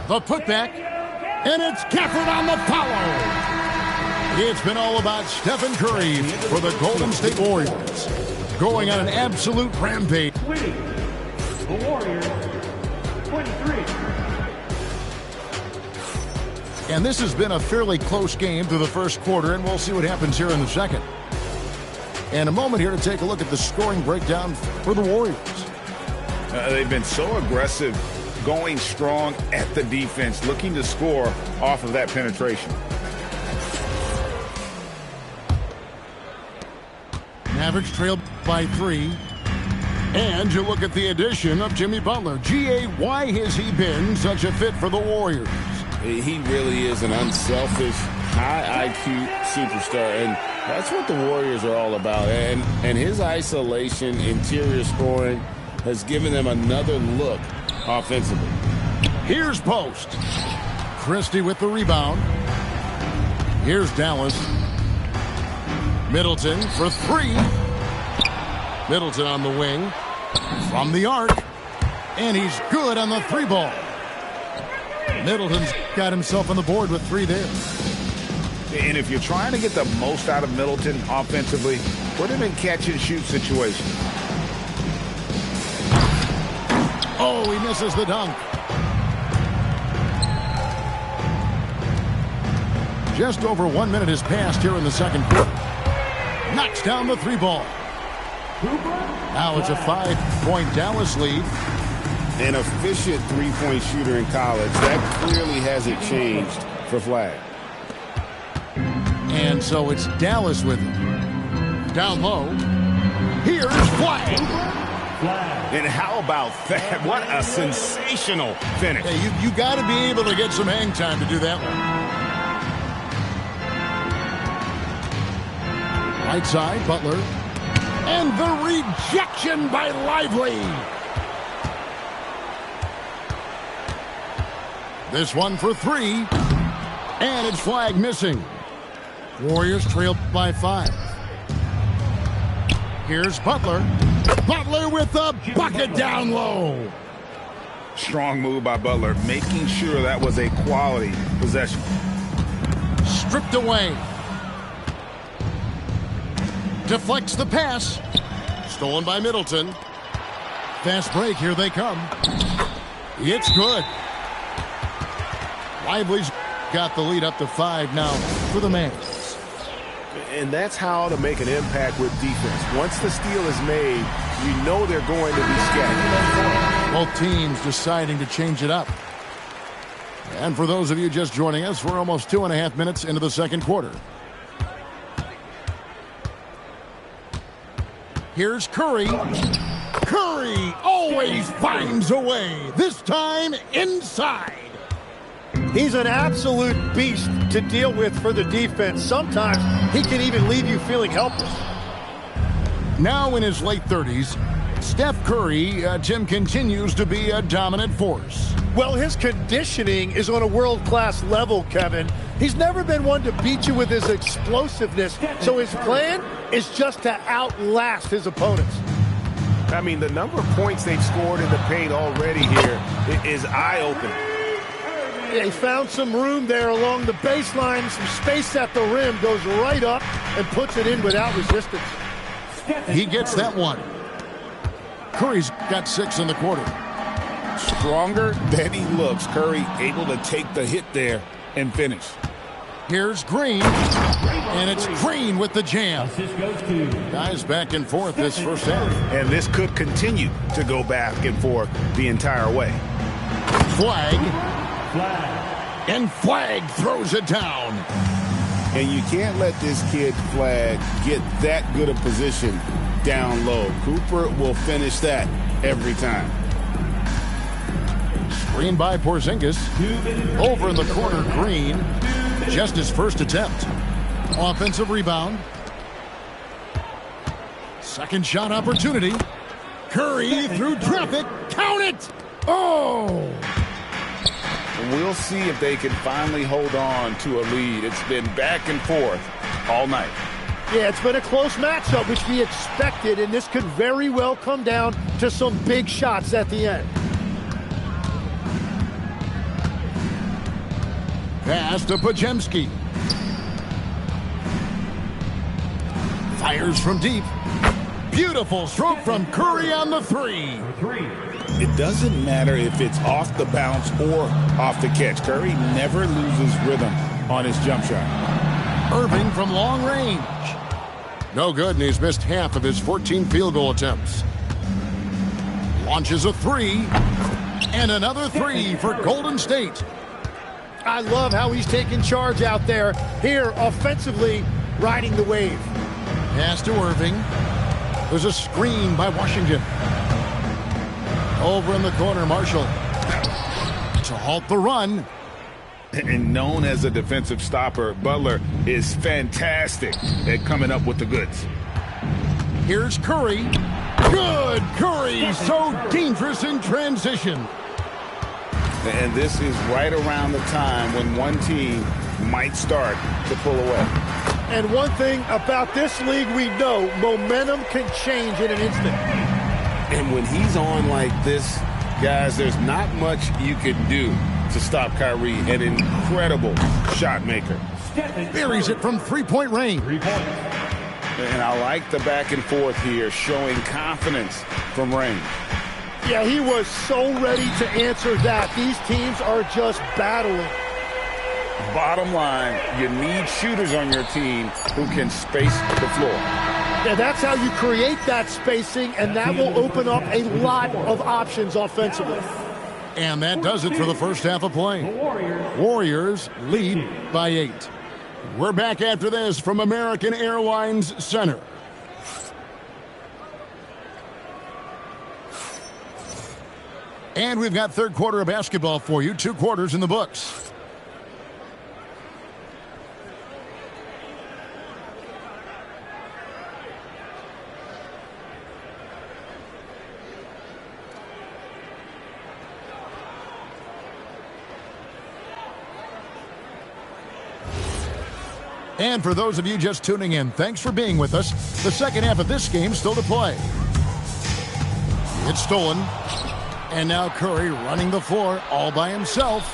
The putback. And it's Gafford on the follow. It's been all about Stephen Curry for the Golden State Warriors. Going on an absolute rampage. Winning the Warriors 23. And this has been a fairly close game through the first quarter, and we'll see what happens here in the second. And a moment here to take a look at the scoring breakdown for the Warriors. They've been so aggressive, going strong at the defense, looking to score off of that penetration. Mavericks trailed by 3. And you look at the addition of Jimmy Butler. G.A., why has he been such a fit for the Warriors? He really is an unselfish, high IQ superstar, and that's what the Warriors are all about. And his isolation, interior scoring has given them another look offensively. Here's Post. Christie with the rebound. Here's Dallas. Middleton for 3. Middleton on the wing. From the arc. And he's good on the 3 ball. Middleton's got himself on the board with 3 there. And if you're trying to get the most out of Middleton offensively, put him in catch-and-shoot situations. Oh, he misses the dunk. Just over 1 minute has passed here in the second quarter. Knocks down the 3 ball. Now it's a 5-point Dallas lead. An efficient three-point shooter in college. That clearly hasn't changed for Flag. And so it's Dallas with it. Down low. Here's Flag. And how about that? What a sensational finish. Hey, you got to be able to get some hang time to do that one. Right side, Butler. And the rejection by Lively. This one for 3. And it's Flag missing. Warriors trailed by 5. Here's Butler. Butler with the bucket down low. Strong move by Butler, making sure that was a quality possession. Stripped away. Deflects the pass. Stolen by Middleton. Fast break, here they come. It's good. Lively's got the lead up to 5 now for the Mavs. And that's how to make an impact with defense. Once the steal is made, you know they're going to be scattered. Both teams deciding to change it up. And for those of you just joining us, we're almost 2.5 minutes into the second quarter. Here's Curry. Curry always finds a way, this time inside. He's an absolute beast to deal with for the defense. Sometimes he can even leave you feeling helpless. Now in his late 30s, Steph Curry, Tim, continues to be a dominant force. Well, his conditioning is on a world-class level, Kevin. He's never been one to beat you with his explosiveness, so his plan is just to outlast his opponents. I mean, the number of points they've scored in the paint already here is eye-opening. Yeah, he found some room there along the baseline, some space at the rim, goes right up and puts it in without resistance. He gets that one. Curry's got 6 in the quarter. Stronger than he looks. Curry able to take the hit there and finish. Here's Green, and it's Green with the jam. Guys back and forth this first half. And this could continue to go back and forth the entire way. Flag. And Flag throws it down. And you can't let this kid, Flag, get that good a position down low. Cooper will finish that every time. Screen by Porzingis. Over in the corner, Green. Just his first attempt. Offensive rebound. Second shot opportunity. Curry through traffic. Count it! Oh! We'll see if they can finally hold on to a lead. It's been back and forth all night. Yeah, it's been a close matchup, which we expected, and this could very well come down to some big shots at the end. Pass to Podziemski. Fires from deep. Beautiful stroke from Curry on the 3. It doesn't matter if it's off the bounce or off the catch. Curry never loses rhythm on his jump shot. Irving from long range. No good, and he's missed half of his 14 field goal attempts. Launches a 3. And another 3 for Golden State. I love how he's taking charge out there. Here, offensively, riding the wave. Pass to Irving. There's a screen by Washington. Over in the corner, Marshall. To halt the run. And known as a defensive stopper, Butler is fantastic at coming up with the goods. Here's Curry. Good! Curry, so dangerous in transition. And this is right around the time when one team might start to pull away. And one thing about this league we know, momentum can change in an instant. And when he's on like this, guys, there's not much you can do to stop Kyrie, an incredible shot maker. Buries it from three-point range. And I like the back and forth here, showing confidence from range. Yeah, he was so ready to answer that. These teams are just battling. Bottom line, you need shooters on your team who can space the floor. Yeah, that's how you create that spacing, and that will open up a lot of options offensively. And that does it for the first half of play. Warriors lead by 8. We're back after this from American Airlines Center. And we've got third quarter of basketball for you. 2 quarters in the books. And for those of you just tuning in, thanks for being with us. The second half of this game still to play. It's stolen. And now Curry running the floor all by himself.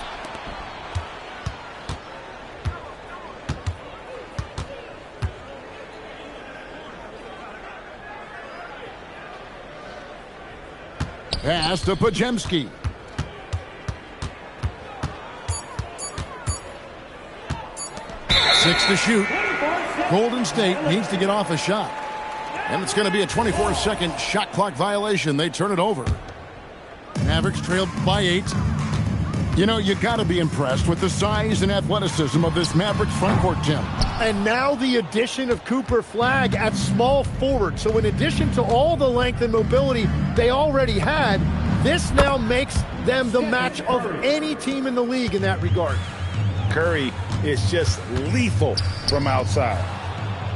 Pass to Podziemski. Six to shoot. Golden State needs to get off a shot. And it's going to be a 24-second shot clock violation. They turn it over. Mavericks trailed by 8. You know, you got to be impressed with the size and athleticism of this Mavericks frontcourt, Tim. And now the addition of Cooper Flagg at small forward. So in addition to all the length and mobility they already had, this now makes them the match of any team in the league in that regard. Curry is just lethal from outside.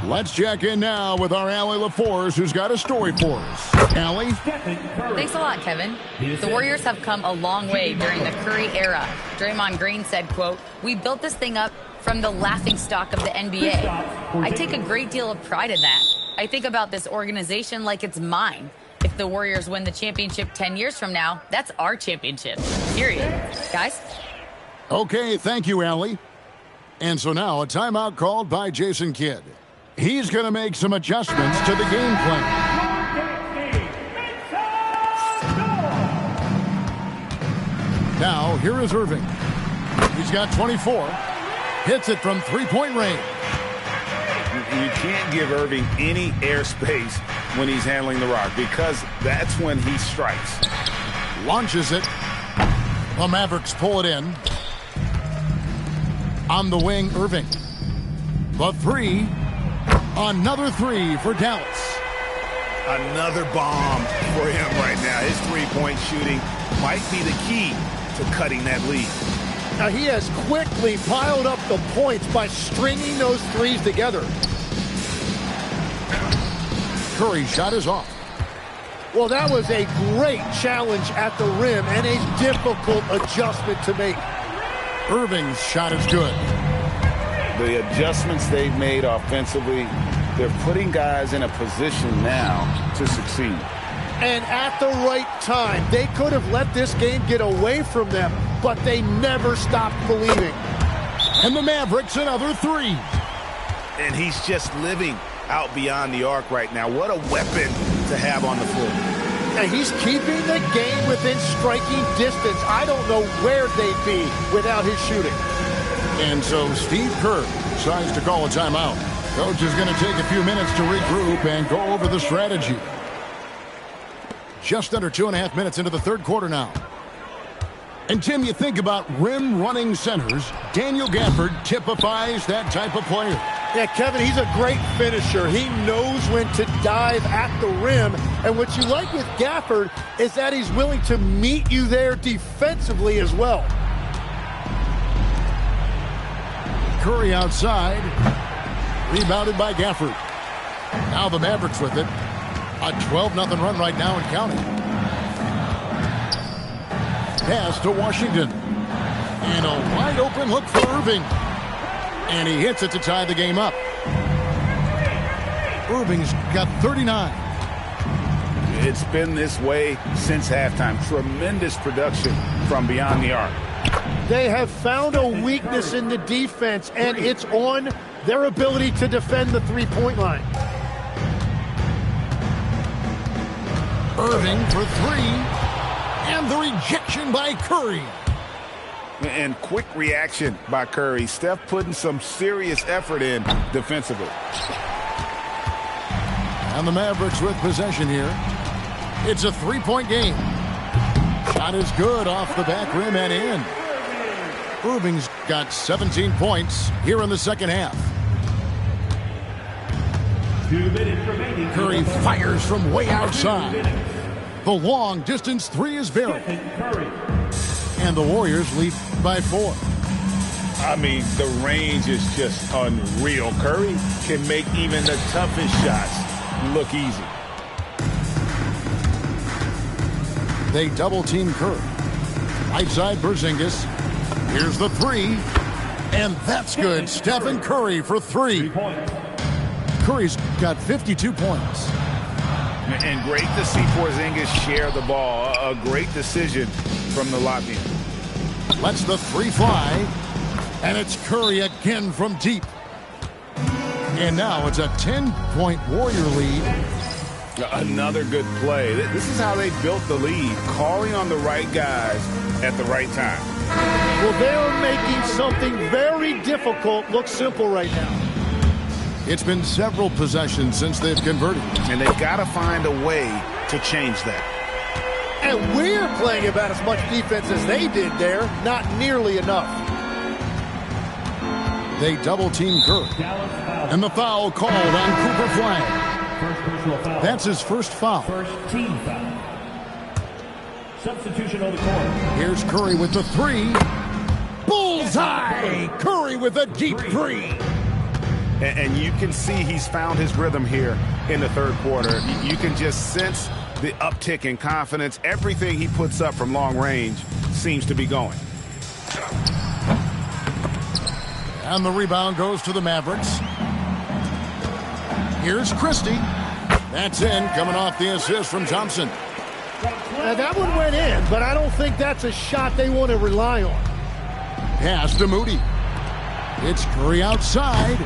Let's check in now with our Allie LaForce, who's got a story for us. Allie? Thanks a lot, Kevin. The Warriors have come a long way during the Curry era. Draymond Green said, quote, "We built this thing up from the laughingstock of the NBA. I take a great deal of pride in that. I think about this organization like it's mine. If the Warriors win the championship 10 years from now, that's our championship. Period." Guys? Okay, thank you, Allie. And so now a timeout called by Jason Kidd. He's going to make some adjustments to the game plan. Now, here is Irving. He's got 24. Hits it from three-point range. You can't give Irving any airspace when he's handling the rock because that's when he strikes. Launches it. The Mavericks pull it in. On the wing, Irving. The three. Another three for Dallas. Another bomb for him right now. His three-point shooting might be the key to cutting that lead. Now he has quickly piled up the points by stringing those threes together. Curry's shot is off. Well, that was a great challenge at the rim and a difficult adjustment to make. Irving's shot is good. The adjustments they've made offensively, they're putting guys in a position now to succeed. And at the right time, they could have let this game get away from them, but they never stopped believing. And the Mavericks another three. And he's just living out beyond the arc right now. What a weapon to have on the floor. And he's keeping the game within striking distance. I don't know where they'd be without his shooting. And so Steve Kerr decides to call a timeout. Coach is going to take a few minutes to regroup and go over the strategy. Just under 2.5 minutes into the third quarter now. And Tim, you think about rim-running centers, Daniel Gafford typifies that type of player. Yeah, Kevin, he's a great finisher. He knows when to dive at the rim. And what you like with Gafford is that he's willing to meet you there defensively as well. Curry outside. Rebounded by Gafford. Now the Mavericks with it. A 12-0 run right now and counting. Pass to Washington. And a wide open look for Irving. And he hits it to tie the game up. Irving's got 39. It's been this way since halftime. Tremendous production from beyond the arc. They have found a weakness in the defense, and it's on their ability to defend the three-point line. Irving for three. And the rejection by Curry. And quick reaction by Curry. Steph putting some serious effort in defensively. And the Mavericks with possession here. It's a three-point game. Shot is good off the back rim and in. Irving's got 17 points here in the second half. 2 minutes remaining. Curry fires from way outside. The long-distance three is buried. And the Warriors lead by 4. I mean, the range is just unreal. Curry can make even the toughest shots look easy. They double-team Curry. Right side, Porzingis. Here's the three. And that's good. Stephen Curry for 3. Curry's got 52 points. And great to see Porzingis share the ball. A great decision from the Latvian. Lets the three fly. And it's Curry again from deep. And now it's a 10-point Warrior lead. Another good play. This is how they built the lead, calling on the right guys at the right time. Well, they're making something very difficult look simple right now. It's been several possessions since they've converted. And they've got to find a way to change that. And we're playing about as much defense as they did there. Not nearly enough. They double-team Curry. And the foul called on Cooper Flag. First personal foul. That's his first foul. First team foul. Substitution on the court. Here's Curry with the three. Bullseye! Curry with a deep three. And you can see he's found his rhythm here in the third quarter. You can just sense the uptick in confidence. Everything he puts up from long range seems to be going. And the rebound goes to the Mavericks. Here's Christie. That's in, coming off the assist from Thompson. Now, that one went in, but I don't think that's a shot they want to rely on. Pass to Moody. It's Curry outside.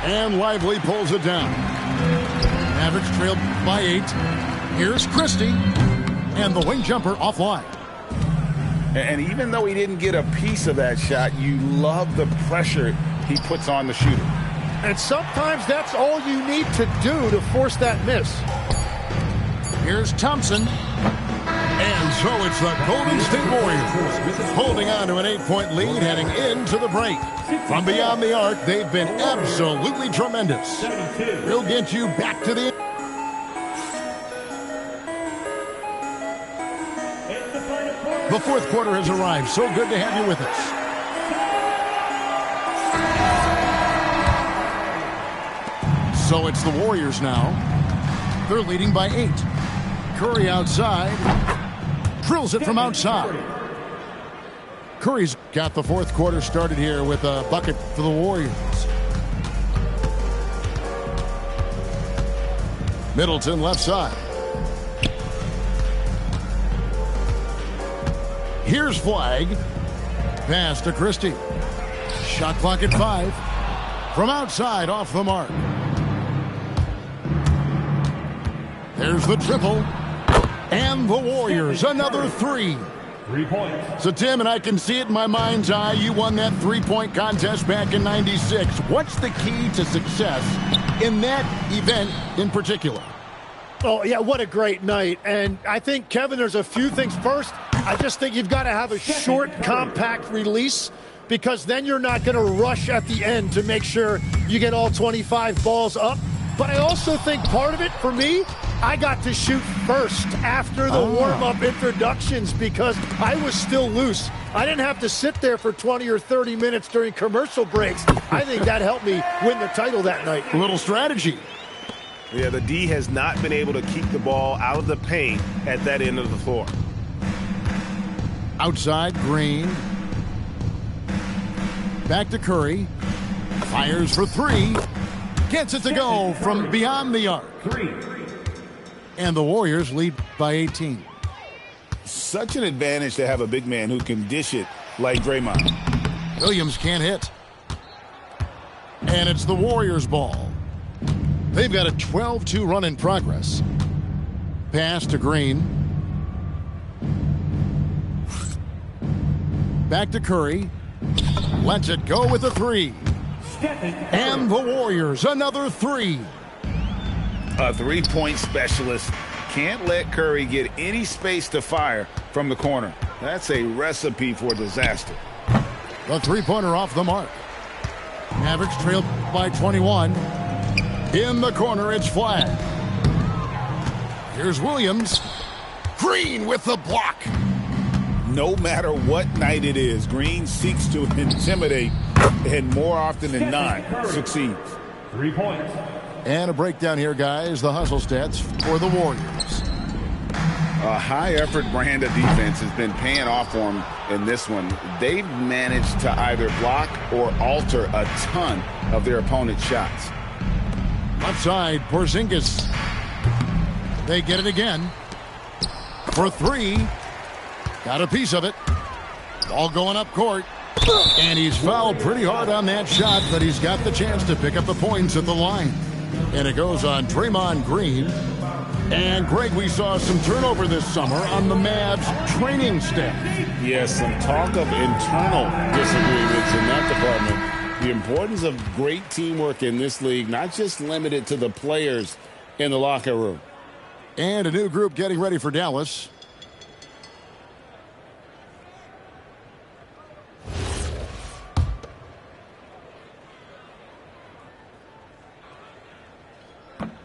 And Lively pulls it down. Mavericks trailed by 8. Here's Christie. And the wing jumper offline. And even though he didn't get a piece of that shot, you love the pressure he puts on the shooter. And sometimes that's all you need to do to force that miss. Here's Thompson. And so it's the Golden State Warriors holding on to an 8-point lead heading into the break. From beyond the arc, they've been absolutely tremendous. We'll get you back to the... The fourth quarter has arrived. So good to have you with us. So it's the Warriors now. They're leading by 8. Curry outside. Drills it from outside. Curry's got the fourth quarter started here with a bucket for the Warriors. Middleton left side. Here's Flag. Pass to Christie. Shot clock at 5. From outside, off the mark. There's the triple. And the Warriors, another 3. 3 points. So, Tim, and I can see it in my mind's eye, you won that 3-point contest back in '96. What's the key to success in that event in particular? Oh, yeah, what a great night. And I think, Kevin, there's a few things. First, I just think you've got to have a short, compact release, because then you're not going to rush at the end to make sure you get all 25 balls up. But I also think part of it, for me, I got to shoot first after the warm-up introductions because I was still loose. I didn't have to sit there for 20 or 30 minutes during commercial breaks. I think that helped me win the title that night. A little strategy. Yeah, the D has not been able to keep the ball out of the paint at that end of the floor. Outside, Green. Back to Curry. Fires for 3. Gets it to go from beyond the arc. 3. And the Warriors lead by 18. Such an advantage to have a big man who can dish it like Draymond. Williams can't hit. And it's the Warriors' ball. They've got a 12-2 run in progress. Pass to Green. Back to Curry. Lets it go with a 3. And the Warriors, another 3. A 3-point specialist can't let Curry get any space to fire from the corner. That's a recipe for disaster. The 3-pointer off the mark. Mavericks trailed by 21. In the corner, it's Flag. Here's Williams. Green with the block. No matter what night it is, Green seeks to intimidate and more often than not succeeds. 3 points. And a breakdown here, guys. The hustle stats for the Warriors. A high-effort brand of defense has been paying off for them in this one. They've managed to either block or alter a ton of their opponent's shots. Left side, Porzingis. They get it again. For 3. Got a piece of it. Ball going up court. And he's fouled pretty hard on that shot, but he's got the chance to pick up the points at the line. And it goes on Draymond Green. And, Greg, we saw some turnover this summer on the Mavs training staff. Yes, some talk of internal disagreements in that department. The importance of great teamwork in this league, not just limited to the players in the locker room. And a new group getting ready for Dallas.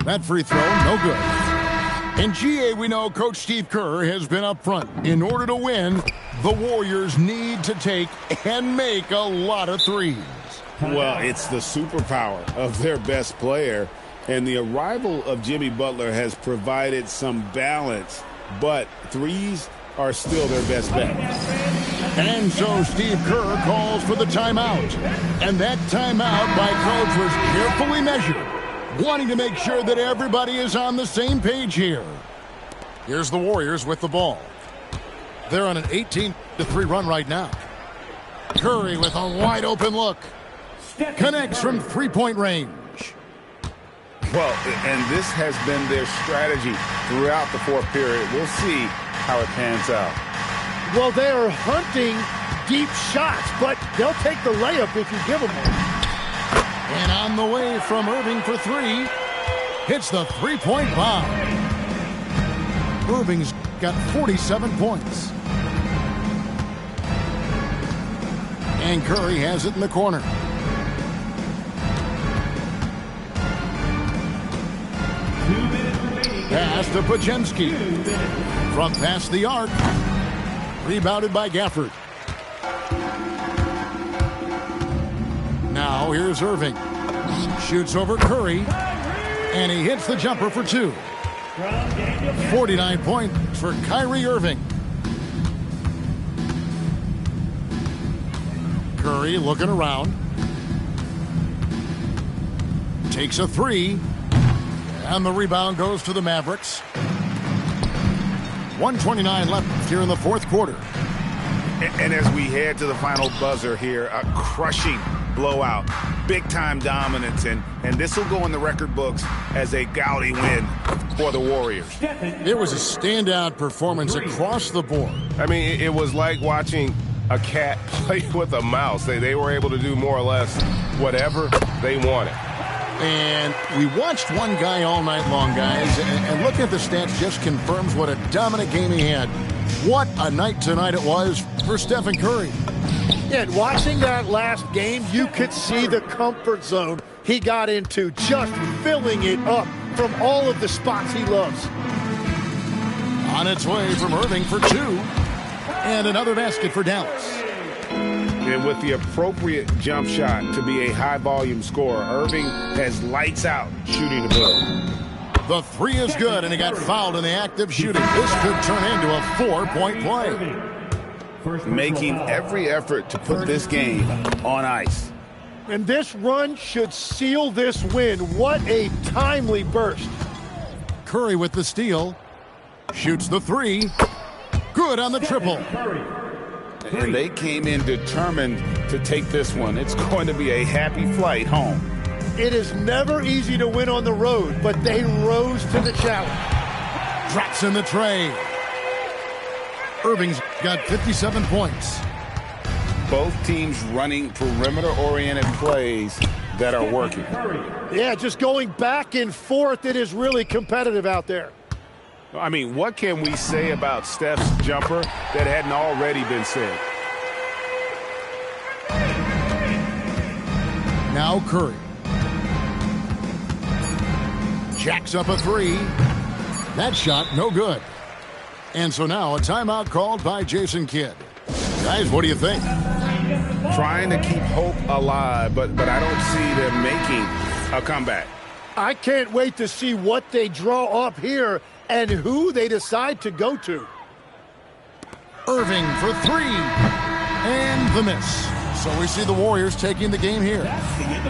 That free throw, no good. In GA, we know Coach Steve Kerr has been up front. In order to win, the Warriors need to take and make a lot of threes. Well, it's the superpower of their best player, and the arrival of Jimmy Butler has provided some balance, but threes are still their best bet. And so Steve Kerr calls for the timeout. And that timeout by Coach was carefully measured, wanting to make sure that everybody is on the same page here. Here's the Warriors with the ball. They're on an 18-3 run right now. Curry with a wide open look. Connects from three-point range. Well, and this has been their strategy throughout the fourth period. We'll see how it pans out. Well, they are hunting deep shots, but they'll take the layup if you give them one. And on the way from Irving for three. Hits the three-point bomb. Irving's got 47 points. And Curry has it in the corner. Pass to Pajemski. From past the arc. Rebounded by Gafford. Now here's Irving. Shoots over Curry. And he hits the jumper for two. 49 points for Kyrie Irving. Curry looking around. Takes a three. And the rebound goes to the Mavericks. 1:29 left here in the fourth quarter. And as we head to the final buzzer here, a crushing blowout, big-time dominance, and this will go in the record books as a gaudy win for the Warriors. It was a standout performance across the board. I mean, it was like watching a cat play with a mouse. They were able to do more or less whatever they wanted. And we watched one guy all night long, guys, and looking at the stats just confirms what a dominant game he had. What a night tonight it was for Stephen Curry. Yeah, and watching that last game, you could see the comfort zone he got into, just filling it up from all of the spots he loves. On its way from Irving for two. And another basket for Dallas. And with the appropriate jump shot to be a high-volume scorer, Irving has lights out shooting the ball. The three is good, and he got fouled in the act of shooting. This could turn into a 4-point play. Making every effort to put this game on ice. And this run should seal this win. What a timely burst. Curry with the steal. Shoots the three. Good on the triple. And they came in determined to take this one. It's going to be a happy flight home. It is never easy to win on the road, but they rose to the challenge. Drops in the tray. Irving's got 57 points. Both teams running perimeter-oriented plays that are working. Yeah, just going back and forth. It is really competitive out there. I mean, what can we say about Steph's jumper that hadn't already been said? Now Curry. Jacks up a three. That shot, no good. And so now a timeout called by Jason Kidd. Guys, what do you think? Trying to keep hope alive, but I don't see them making a comeback. I can't wait to see what they draw up here and who they decide to go to. Irving for three. And the miss. So we see the Warriors taking the game here.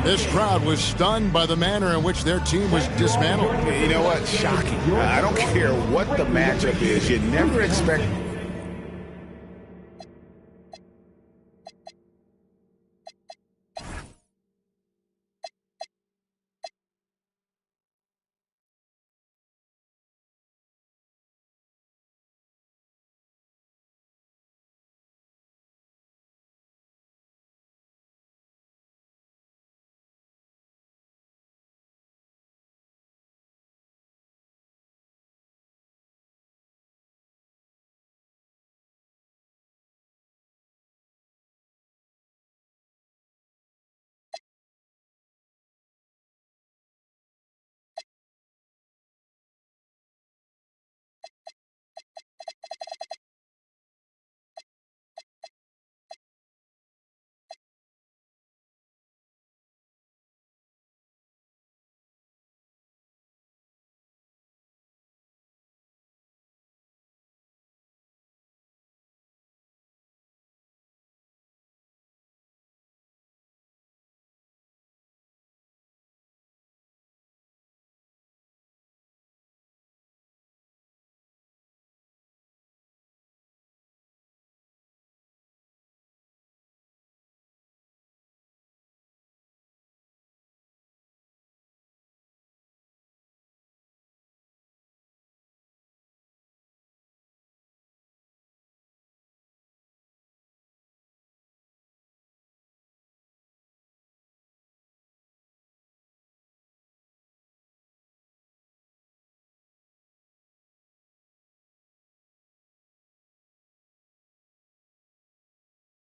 This crowd was stunned by the manner in which their team was dismantled. You know what? Shocking. I don't care what the matchup is. You never expect